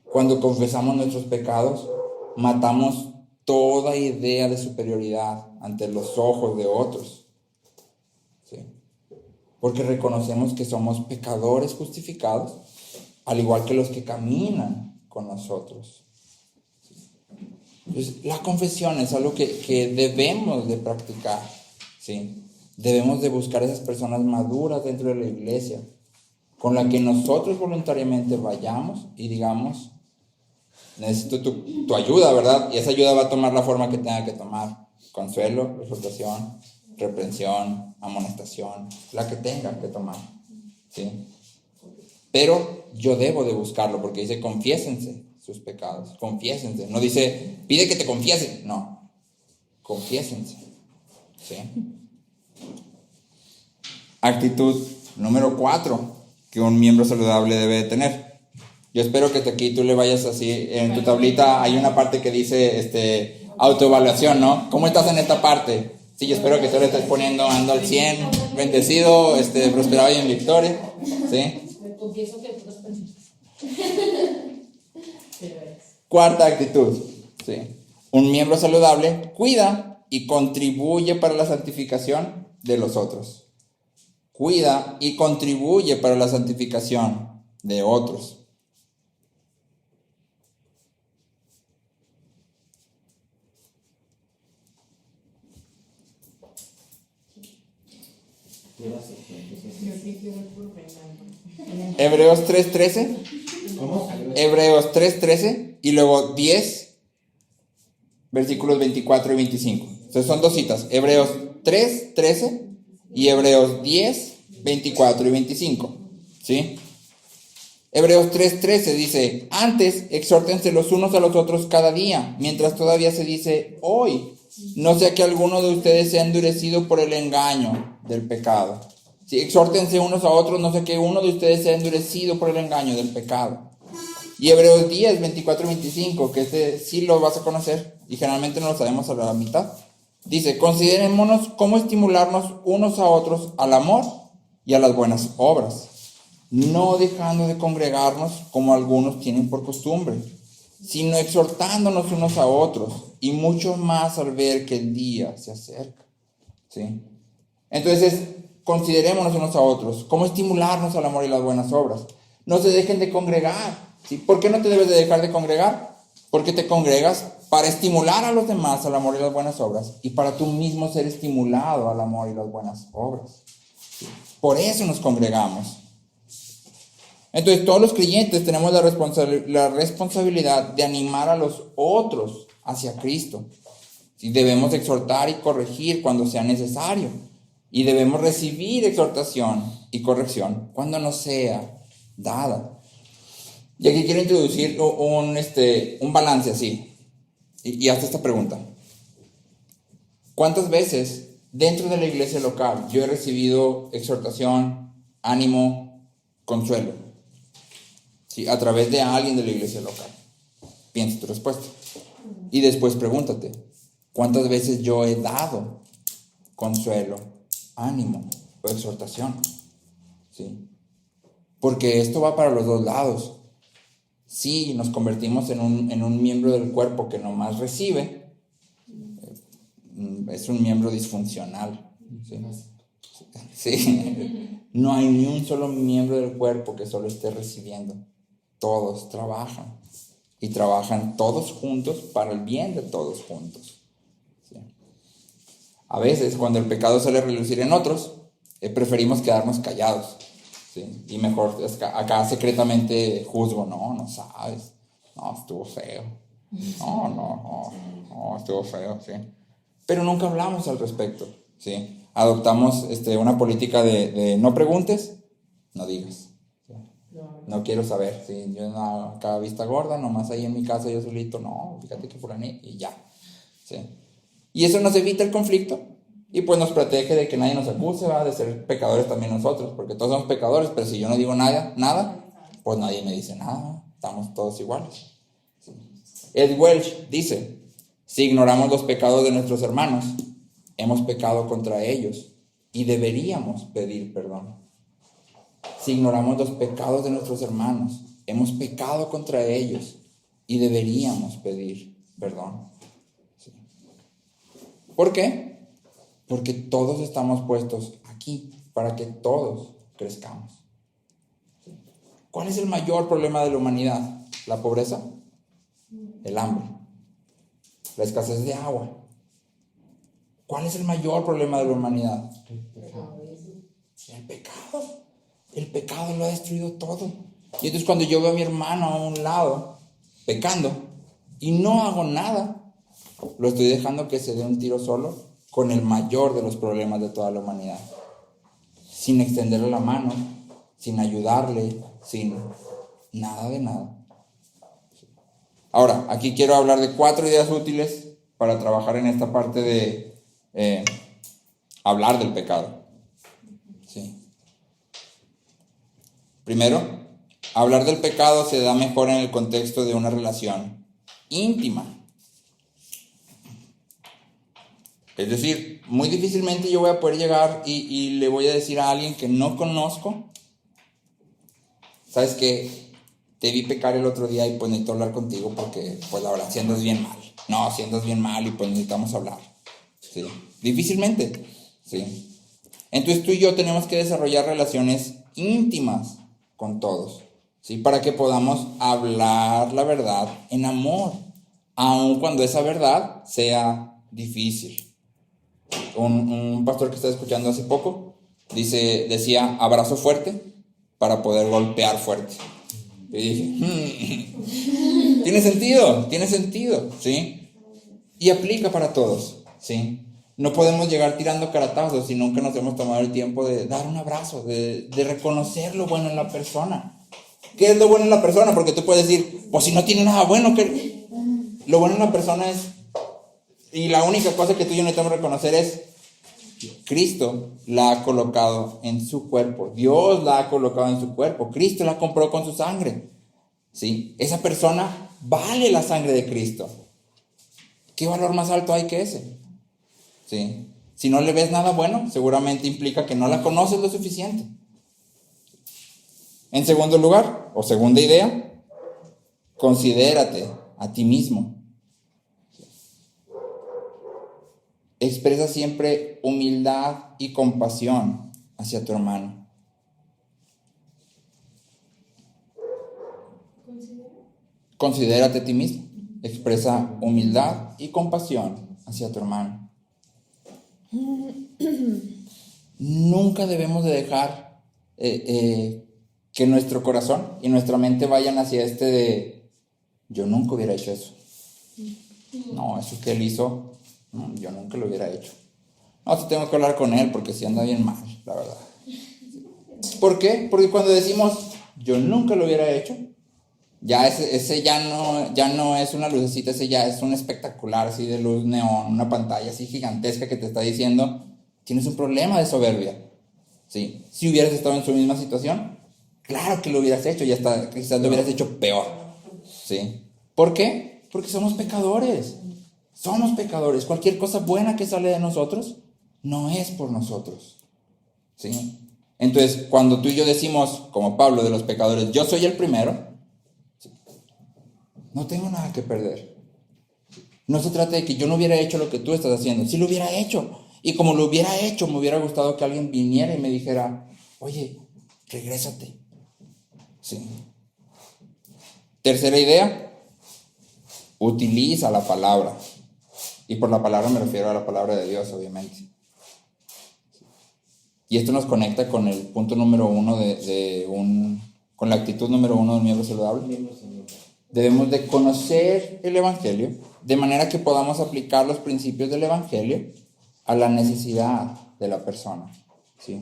Speaker 1: Cuando confesamos nuestros pecados, matamos toda idea de superioridad ante los ojos de otros. ¿Sí? Porque reconocemos que somos pecadores justificados, al igual que los que caminan con nosotros. Entonces, la confesión es algo que debemos de practicar. ¿Sí? Debemos de buscar esas personas maduras dentro de la iglesia, con la que nosotros voluntariamente vayamos y digamos, necesito tu ayuda, ¿verdad? Y esa ayuda va a tomar la forma que tenga que tomar. Consuelo, exhortación, reprensión, amonestación, la que tenga que tomar. ¿Sí? Pero yo debo de buscarlo porque dice, confiésense sus pecados, confiésense. No dice, pide que te confiesen. No, confiésense. ¿Sí? Actitud número 4 que un miembro saludable debe de tener. Yo espero que aquí tú le vayas así, en tu tablita hay una parte que dice autoevaluación, ¿no? ¿Cómo estás en esta parte? Sí, yo espero que tú le estés poniendo ando al 100, bendecido, prosperado y en victoria, ¿sí?
Speaker 3: Me confieso que
Speaker 1: Cuarta actitud, ¿sí? Un miembro saludable cuida y contribuye para la santificación de los otros. Cuida y contribuye para la santificación de otros. Hebreos 3:13.
Speaker 4: ¿Cómo?
Speaker 1: Hebreos 3:13 y luego 10, versículos 24 y 25. Entonces son dos citas, Hebreos 3:13 y Hebreos 10, 24 y 25. ¿Sí? Hebreos 3:13 dice, antes exhórtense los unos a los otros cada día, mientras todavía se dice hoy, no sea que alguno de ustedes sea endurecido por el engaño del pecado. Sí, exhórtense unos a otros, no sea que uno de ustedes sea endurecido por el engaño del pecado. Y Hebreos 10, 24 y 25, que este sí lo vas a conocer y generalmente no lo sabemos a la mitad. Dice, considerémonos cómo estimularnos unos a otros al amor y a las buenas obras, no dejando de congregarnos como algunos tienen por costumbre, sino exhortándonos unos a otros y mucho más al ver que el día se acerca. ¿Sí? Entonces, considerémonos unos a otros, cómo estimularnos al amor y las buenas obras. No se dejen de congregar. ¿Sí? ¿Por qué no te debes de dejar de congregar? Porque te congregas para estimular a los demás al amor y las buenas obras y para tú mismo ser estimulado al amor y las buenas obras. ¿Sí? Por eso nos congregamos. Entonces todos los creyentes tenemos la responsabilidad de animar a los otros hacia Cristo. ¿Sí? Debemos exhortar y corregir cuando sea necesario. Y debemos recibir exhortación y corrección cuando nos sea dada. Y aquí quiero introducir un balance así. Y hazte esta pregunta. ¿Cuántas veces dentro de la iglesia local yo he recibido exhortación, ánimo, consuelo? ¿Sí? A través de alguien de la iglesia local. Piensa tu respuesta. Y después pregúntate, ¿cuántas veces yo he dado consuelo, ánimo o exhortación? ¿Sí? Porque esto va para los dos lados. Si nos convertimos en un miembro del cuerpo que nomás recibe, es un miembro disfuncional. ¿Sí? Sí. No hay ni un solo miembro del cuerpo que solo esté recibiendo. Todos trabajan. Y trabajan todos juntos para el bien de todos juntos. ¿Sí? A veces, cuando el pecado sale a relucir en otros, preferimos quedarnos callados, ¿sí? Y mejor acá secretamente juzgo, no sabes, no, estuvo feo, no, estuvo feo, ¿sí? Pero nunca hablamos al respecto, ¿sí? Adoptamos una política de no preguntes, no digas. No quiero saber, ¿sí? Yo acá vista gorda, nomás ahí en mi casa yo solito, no, fíjate que fulanito, y ya, ¿sí? Y eso nos evita el conflicto y pues nos protege de que nadie nos acuse, ¿va? De ser pecadores también nosotros, porque todos somos pecadores, pero si yo no digo nada, pues nadie me dice nada, estamos todos iguales, ¿sí? Ed Welch dice, si ignoramos los pecados de nuestros hermanos, hemos pecado contra ellos y deberíamos pedir perdón. Si ignoramos los pecados de nuestros hermanos, hemos pecado contra ellos y deberíamos pedir perdón. ¿Sí? ¿Por qué? Porque todos estamos puestos aquí para que todos crezcamos. ¿Sí? ¿Cuál es el mayor problema de la humanidad? ¿La pobreza? El hambre. La escasez de agua. ¿Cuál es el mayor problema de la humanidad? El pecado. El pecado lo ha destruido todo. Y entonces cuando yo veo a mi hermano a un lado pecando y no hago nada, lo estoy dejando que se dé un tiro solo con el mayor de los problemas de toda la humanidad, sin extenderle la mano, sin ayudarle, sin nada de nada. Ahora, aquí quiero hablar de 4 ideas útiles para trabajar en esta parte de hablar del pecado. Sí. Primero, hablar del pecado se da mejor en el contexto de una relación íntima. Es decir, muy difícilmente yo voy a poder llegar y le voy a decir a alguien que no conozco, ¿sabes qué? Te vi pecar el otro día y pues necesito hablar contigo porque pues la verdad si andas bien mal. No, si andas bien mal y pues necesitamos hablar. ¿Sí? Difícilmente. ¿Sí? Entonces tú y yo tenemos que desarrollar relaciones íntimas con todos, ¿sí? Para que podamos hablar la verdad en amor, aun cuando esa verdad sea difícil. Un pastor que estaba escuchando hace poco decía abrazo fuerte para poder golpear fuerte. Y dije, tiene sentido, ¿sí? Y aplica para todos, ¿sí? No podemos llegar tirando caratazos si nunca nos hemos tomado el tiempo de dar un abrazo, de reconocer lo bueno en la persona. ¿Qué es lo bueno en la persona? Porque tú puedes decir, pues si no tiene nada bueno, ¿qué? Lo bueno en la persona es, y la única cosa que tú y yo necesitamos reconocer es, Cristo la ha colocado en su cuerpo, Dios la ha colocado en su cuerpo, Cristo la compró con su sangre, ¿sí? Esa persona vale la sangre de Cristo. ¿Qué valor más alto hay que ese? ¿Sí? Si no le ves nada bueno, seguramente implica que no la conoces lo suficiente. En segundo lugar, o segunda idea, considérate a ti mismo. Expresa siempre humildad y compasión hacia tu hermano. Considérate a ti mismo. Expresa humildad y compasión hacia tu hermano. Nunca debemos de dejar que nuestro corazón y nuestra mente vayan hacia de yo nunca hubiera hecho eso. No, eso que él hizo, no, yo nunca lo hubiera hecho. No, sí tengo que hablar con él porque sí anda bien mal, la verdad. ¿Por qué? Porque cuando decimos yo nunca lo hubiera hecho, ya ese ya no es una lucecita, ese ya es un espectacular así de luz neón, una pantalla así gigantesca que te está diciendo tienes un problema de soberbia. ¿Sí? Si hubieras estado en su misma situación, claro que lo hubieras hecho y hasta quizás lo hubieras hecho peor. ¿Sí? ¿Por qué? Porque somos pecadores. Somos pecadores. Cualquier cosa buena que sale de nosotros no es por nosotros. ¿Sí? Entonces, cuando tú y yo decimos, como Pablo de los pecadores, yo soy el primero, ¿sí? No tengo nada que perder. No se trata de que yo no hubiera hecho lo que tú estás haciendo. Sí lo hubiera hecho. Y como lo hubiera hecho, me hubiera gustado que alguien viniera y me dijera, oye, regrésate. ¿Sí? Tercera idea, utiliza la palabra. Y por la palabra me refiero a la palabra de Dios, obviamente. Y esto nos conecta con el punto número 1 con la actitud número 1 de un miembro saludable. Debemos de conocer el Evangelio de manera que podamos aplicar los principios del Evangelio a la necesidad de la persona, ¿sí?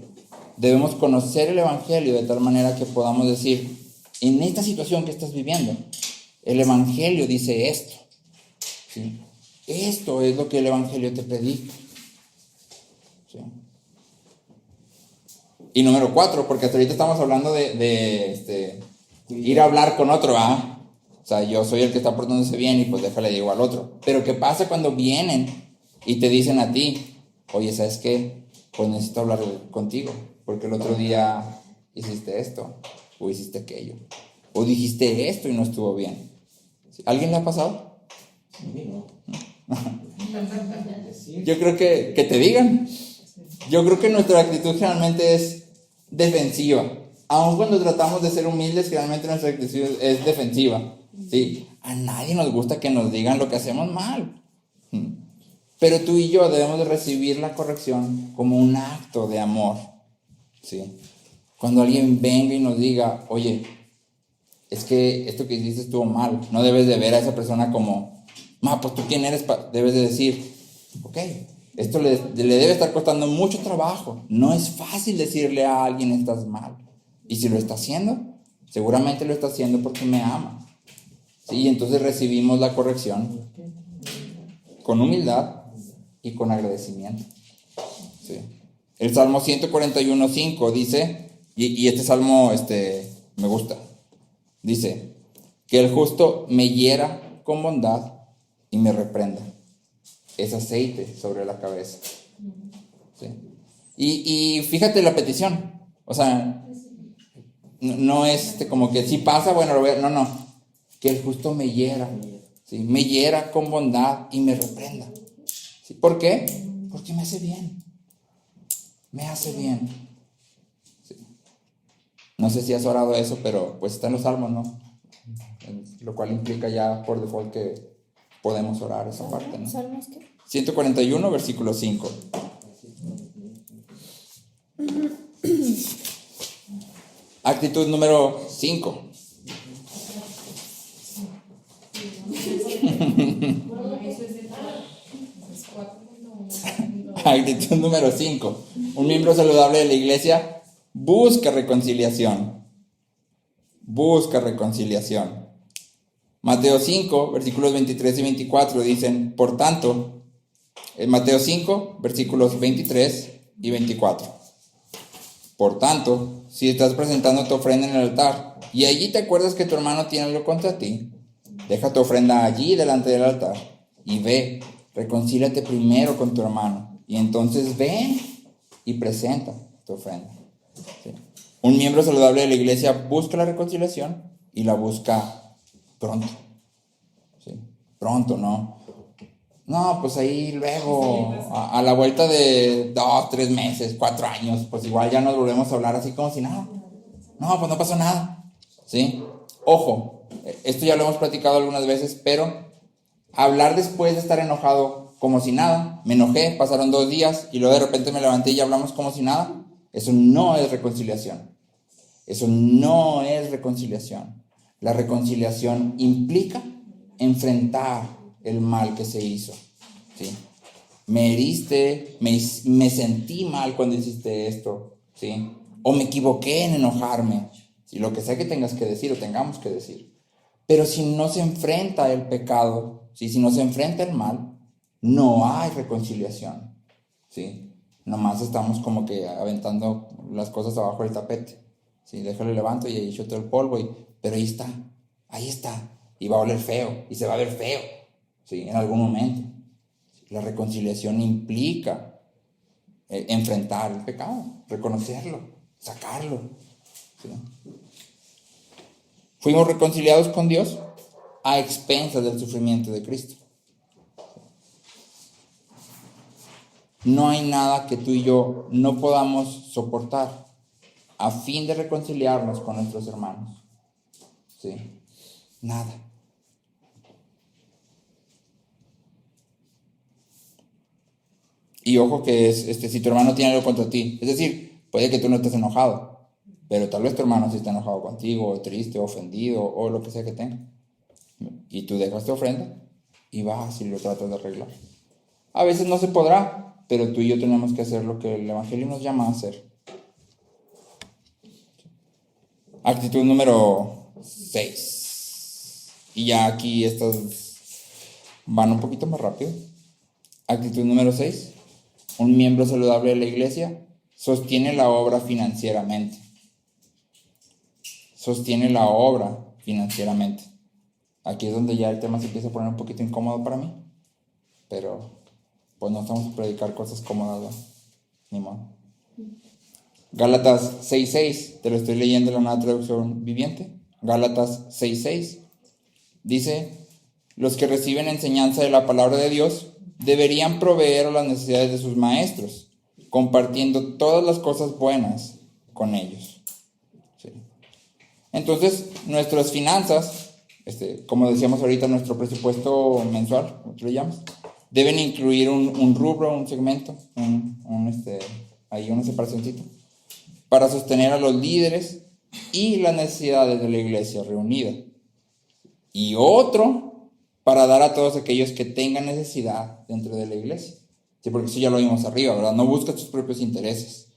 Speaker 1: Debemos conocer el Evangelio de tal manera que podamos decir, en esta situación que estás viviendo, el Evangelio dice esto, ¿sí? Esto es lo que el Evangelio te predica, ¿sí? Y número 4, porque hasta ahorita estamos hablando de ir a hablar con otro, ¿ah? O sea, yo soy el que está portándose bien y pues déjale digo al otro. Pero ¿qué pasa cuando vienen y te dicen a ti, oye, ¿sabes qué? Pues necesito hablar contigo, porque el otro día hiciste esto, o hiciste aquello, o dijiste esto y no estuvo bien? ¿Alguien le ha pasado? Yo creo que te digan. Yo creo que nuestra actitud generalmente es defensiva. Aun cuando tratamos de ser humildes, generalmente nuestra actitud es defensiva. ¿Sí? A nadie nos gusta que nos digan lo que hacemos mal. Pero tú y yo debemos de recibir la corrección como un acto de amor. ¿Sí? Cuando alguien venga y nos diga, oye, es que esto que hiciste estuvo mal, no debes de ver a esa persona como, pues tú quién eres, debes de decir, ok, esto le debe estar costando mucho trabajo. No es fácil decirle a alguien estás mal. Y si lo está haciendo, seguramente lo está haciendo porque me ama. ¿Sí? Y entonces recibimos la corrección con humildad y con agradecimiento. ¿Sí? El Salmo 141:5 dice, y este salmo me gusta, dice, que el justo me hiera con bondad y me reprenda. Es aceite sobre la cabeza. ¿Sí? Y fíjate la petición. O sea, no es como que si pasa, bueno, no. Que el justo me hiera. ¿Sí? Me hiera con bondad y me reprenda. ¿Sí? ¿Por qué? Porque me hace bien. Me hace bien. ¿Sí? No sé si has orado eso, pero pues está en los salmos, ¿no? Lo cual implica ya por default que podemos orar esa parte, ¿no?
Speaker 2: ¿Salmos qué?
Speaker 1: 141, versículo 5. Actitud número 5. Actitud número 5. Un miembro saludable de la iglesia busca reconciliación. Busca reconciliación. Mateo 5, versículos 23 y 24 dicen, por tanto, en Mateo 5, versículos 23 y 24. Por tanto, si estás presentando tu ofrenda en el altar y allí te acuerdas que tu hermano tiene algo contra ti, deja tu ofrenda allí delante del altar y ve, reconcíliate primero con tu hermano y entonces ven y presenta tu ofrenda. ¿Sí? Un miembro saludable de la iglesia busca la reconciliación y la busca pronto. ¿Sí? Pronto, ¿no? No, pues ahí luego, a la vuelta de 2, 3 meses, 4 años, pues igual ya nos volvemos a hablar así como si nada. No, pues no pasó nada. ¿Sí? Ojo, esto ya lo hemos platicado algunas veces, pero hablar después de estar enojado como si nada, me enojé, pasaron 2 días y luego de repente me levanté y ya hablamos como si nada, eso no es reconciliación. Eso no es reconciliación. La reconciliación implica enfrentar el mal que se hizo. ¿Sí? Me heriste, me sentí mal cuando hiciste esto, ¿sí? O me equivoqué en enojarme, ¿sí? Lo que sea que tengas que decir o tengamos que decir. Pero si no se enfrenta el pecado, ¿sí? Si no se enfrenta el mal, no hay reconciliación, ¿sí? Nomás estamos como que aventando las cosas abajo del tapete, ¿sí? Déjalo, levanto y ahí echo todo el polvo, pero ahí está, y va a oler feo, y se va a ver feo, ¿sí? En algún momento. La reconciliación implica enfrentar el pecado, reconocerlo, sacarlo, ¿sí? Fuimos reconciliados con Dios a expensas del sufrimiento de Cristo. No hay nada que tú y yo no podamos soportar a fin de reconciliarnos con nuestros hermanos. ¿Sí? Nada. Y ojo que si tu hermano tiene algo contra ti, es decir, puede que tú no estés enojado, pero tal vez tu hermano sí está enojado contigo, o triste, o ofendido, o lo que sea que tenga. Y tú dejas tu ofrenda y vas y lo tratas de arreglar. A veces no se podrá, pero tú y yo tenemos que hacer lo que el Evangelio nos llama a hacer. Actitud número 6. Y ya aquí estas van un poquito más rápido. Actitud número 6. Un miembro saludable de la iglesia sostiene la obra financieramente. Sostiene la obra financieramente. Aquí es donde ya el tema se empieza a poner un poquito incómodo para mí. Pero pues no estamos a predicar cosas cómodas, ¿no? Ni modo. Gálatas 6:6, te lo estoy leyendo en la nueva traducción viviente. Gálatas 6:6 dice: los que reciben enseñanza de la palabra de Dios deberían proveer a las necesidades de sus maestros, compartiendo todas las cosas buenas con ellos. ¿Sí? Entonces, nuestras finanzas, como decíamos ahorita, nuestro presupuesto mensual, ¿cómo tú le llamas? Deben incluir un rubro, un segmento, ahí una separacióncita, para sostener a los líderes y las necesidades de la iglesia reunida. Y otro para dar a todos aquellos que tengan necesidad dentro de la iglesia. Sí, porque eso ya lo vimos arriba, ¿verdad? No busca tus propios intereses.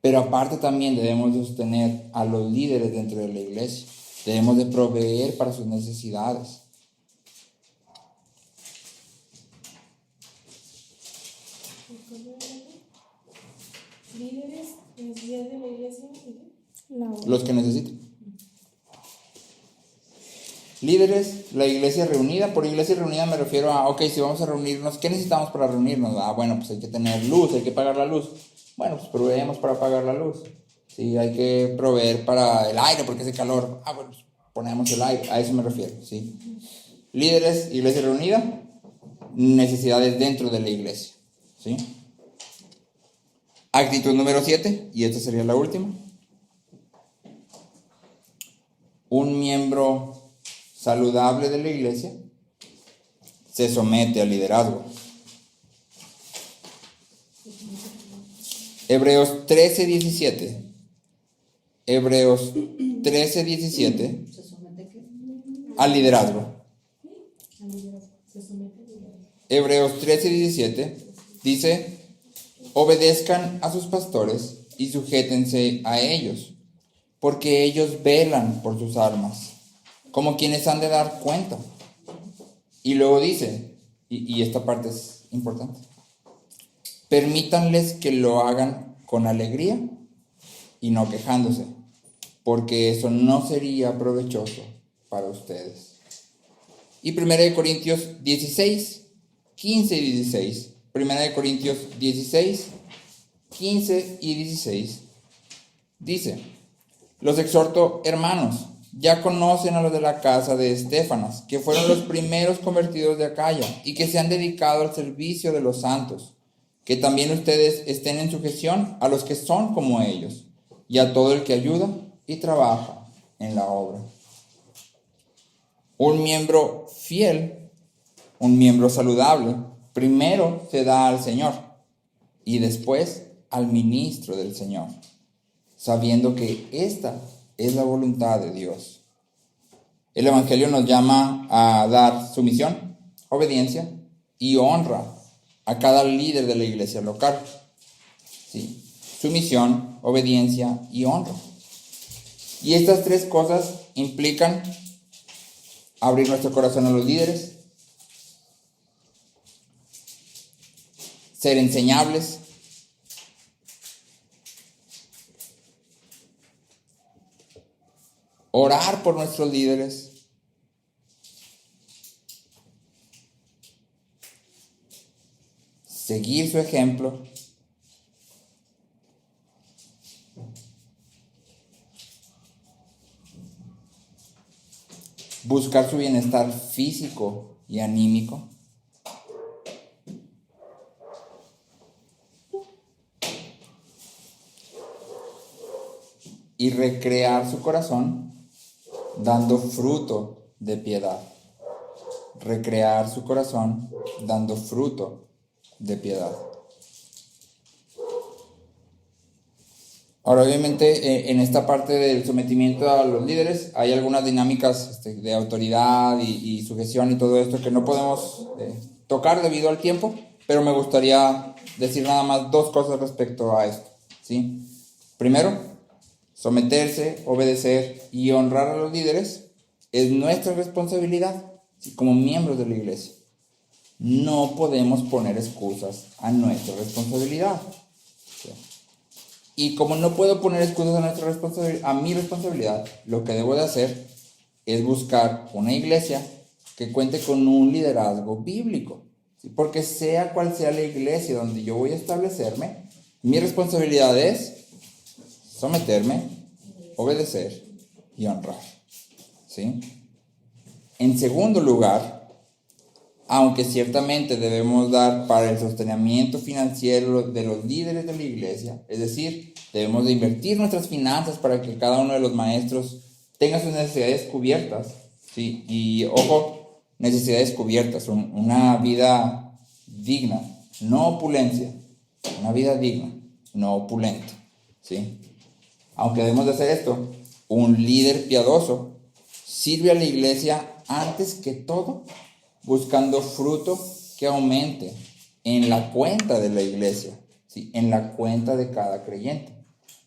Speaker 1: Pero aparte también debemos de sostener a los líderes dentro de la iglesia. Debemos de proveer para sus necesidades.
Speaker 2: Líderes, necesidades de la iglesia y la obra.
Speaker 1: Los que necesitan. Líderes, la iglesia reunida. Por iglesia reunida me refiero a, ok, si vamos a reunirnos, ¿qué necesitamos para reunirnos? Bueno, pues hay que tener luz, hay que pagar la luz. Bueno, pues proveemos para pagar la luz. Sí, hay que proveer para el aire porque hace calor. Bueno, pues ponemos el aire, a eso me refiero, sí. Líderes, iglesia reunida, necesidades dentro de la iglesia, ¿sí? Actitud número 7, y esta sería la última. Un miembro saludable de la iglesia se somete al liderazgo. Hebreos 13:17. Hebreos 13:17.
Speaker 3: ¿Se somete qué?
Speaker 1: Al liderazgo.
Speaker 2: Se somete al liderazgo.
Speaker 1: Hebreos 13:17 dice: obedezcan a sus pastores y sujétense a ellos, porque ellos velan por sus almas, como quienes han de dar cuenta. Y luego dice, y esta parte es importante: permítanles que lo hagan con alegría y no quejándose, porque eso no sería provechoso para ustedes. Y 1 Corintios 16, 15 y 16. 1 Corintios 16, 15 y 16 dice: los exhorto, hermanos, ya conocen a los de la casa de Estéfanas, que fueron los primeros convertidos de Acaya y que se han dedicado al servicio de los santos, que también ustedes estén en sujeción a los que son como ellos y a todo el que ayuda y trabaja en la obra. Un miembro fiel, un miembro saludable, primero se da al Señor y después al ministro del Señor, sabiendo que esta es la voluntad de Dios. El Evangelio nos llama a dar sumisión, obediencia y honra a cada líder de la iglesia local. ¿Sí? Sumisión, obediencia y honra. Y estas tres cosas implican abrir nuestro corazón a los líderes, ser enseñables, orar por nuestros líderes, seguir su ejemplo, buscar su bienestar físico y anímico, y recrear su corazón dando fruto de piedad. Recrear su corazón dando fruto de piedad. Ahora, obviamente, en esta parte del sometimiento a los líderes hay algunas dinámicas de autoridad y sujeción y todo esto que no podemos tocar debido al tiempo, pero me gustaría decir nada más dos cosas respecto a esto, ¿sí? Primero, someterse, obedecer y honrar a los líderes es nuestra responsabilidad, ¿sí? Como miembros de la iglesia. No podemos poner excusas a nuestra responsabilidad. ¿Sí? Y como no puedo poner excusas a mi responsabilidad, lo que debo de hacer es buscar una iglesia que cuente con un liderazgo bíblico. ¿Sí? Porque sea cual sea la iglesia donde yo voy a establecerme, mi responsabilidad es someterme, obedecer y honrar. ¿Sí? En segundo lugar, aunque ciertamente debemos dar para el sostenimiento financiero de los líderes de la iglesia, es decir, debemos de invertir nuestras finanzas para que cada uno de los maestros tenga sus necesidades cubiertas, ¿sí? Y ojo, necesidades cubiertas, una vida digna, no opulencia, una vida digna, no opulenta, ¿sí? Aunque debemos de hacer esto, un líder piadoso sirve a la iglesia antes que todo, buscando fruto que aumente en la cuenta de la iglesia, ¿sí? En la cuenta de cada creyente.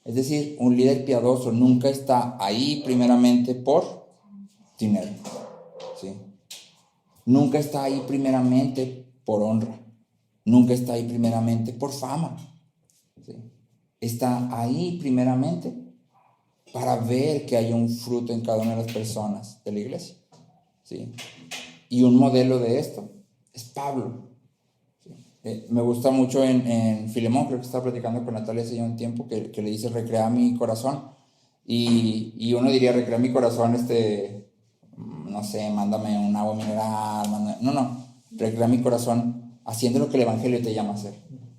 Speaker 1: Es decir, un líder piadoso nunca está ahí primeramente por dinero, ¿sí? Nunca está ahí primeramente por honra, nunca está ahí primeramente por fama, ¿sí? Está ahí primeramente para ver que hay un fruto en cada una de las personas de la iglesia, ¿sí? Y un modelo de esto es Pablo. ¿Sí? Me gusta mucho en Filemón, creo que estaba platicando con Natalia hace ya un tiempo, que le dice recrea mi corazón. Y uno diría recrea mi corazón, no sé, mándame un agua mineral, no, recrea mi corazón haciendo lo que el Evangelio te llama a hacer.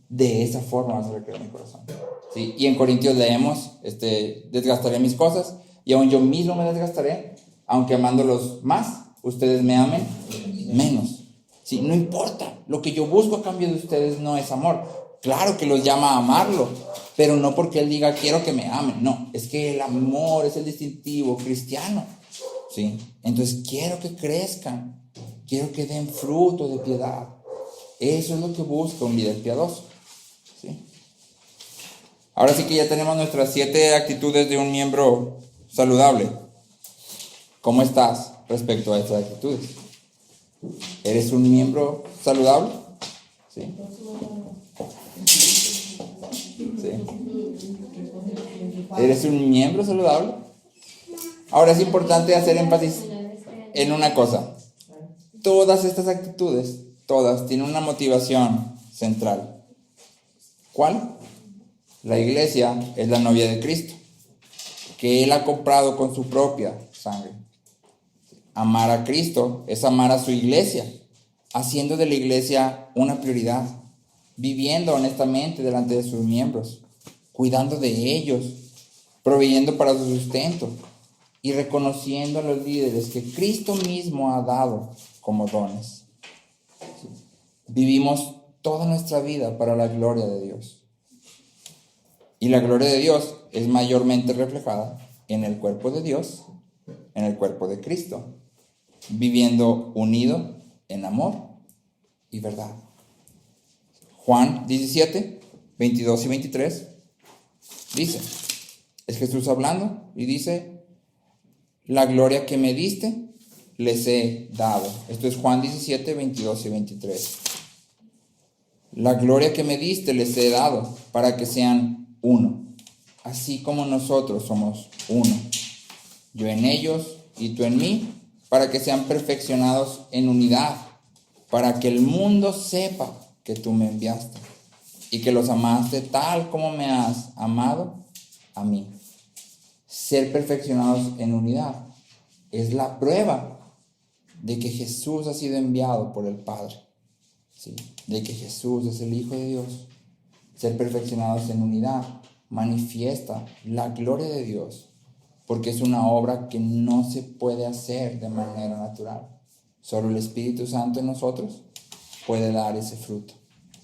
Speaker 1: De esa forma vas a recrear mi corazón. ¿Sí? Y en Corintios leemos, desgastaré mis cosas y aún yo mismo me desgastaré, aunque amándolos más, ustedes me amen menos. ¿Sí? No importa, lo que yo busco a cambio de ustedes no es amor. Claro que los llama a amarlo, pero no porque él diga quiero que me amen. No, es que el amor es el distintivo cristiano. ¿Sí? Entonces quiero que crezcan, quiero que den fruto de piedad. Eso es lo que busca un líder piadoso. ¿Sí? Ahora sí que ya tenemos nuestras 7 actitudes de un miembro saludable. ¿Cómo estás respecto a estas actitudes? ¿Eres un miembro saludable? ¿Sí? ¿Sí? ¿Eres un miembro saludable? Ahora es importante hacer énfasis en una cosa. Todas estas actitudes, todas, tienen una motivación central. ¿Cuál? La iglesia es la novia de Cristo, que Él ha comprado con su propia sangre. Amar a Cristo es amar a su iglesia, haciendo de la iglesia una prioridad, viviendo honestamente delante de sus miembros, cuidando de ellos, proveyendo para su sustento y reconociendo a los líderes que Cristo mismo ha dado como dones. Vivimos toda nuestra vida para la gloria de Dios. Y la gloria de Dios es mayormente reflejada en el cuerpo de Dios, en el cuerpo de Cristo, viviendo unido en amor y verdad. Juan 17, 22 y 23 dice, es Jesús hablando y dice, la gloria que me diste les he dado. Esto es Juan 17, 22 y 23. La gloria que me diste les he dado para que sean uno, así como nosotros somos uno. Yo en ellos y tú en mí, para que sean perfeccionados en unidad, para que el mundo sepa que tú me enviaste y que los amaste tal como me has amado a mí. Ser perfeccionados en unidad es la prueba de que Jesús ha sido enviado por el Padre, ¿sí? De que Jesús es el Hijo de Dios. Ser perfeccionados en unidad manifiesta la gloria de Dios, porque es una obra que no se puede hacer de manera natural. Solo el Espíritu Santo en nosotros puede dar ese fruto.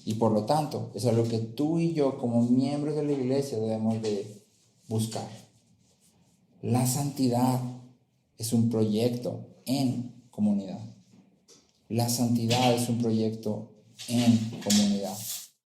Speaker 1: Y por lo tanto, es algo que tú y yo como miembros de la iglesia debemos de buscar. La santidad es un proyecto en comunidad. La santidad es un proyecto en comunidad.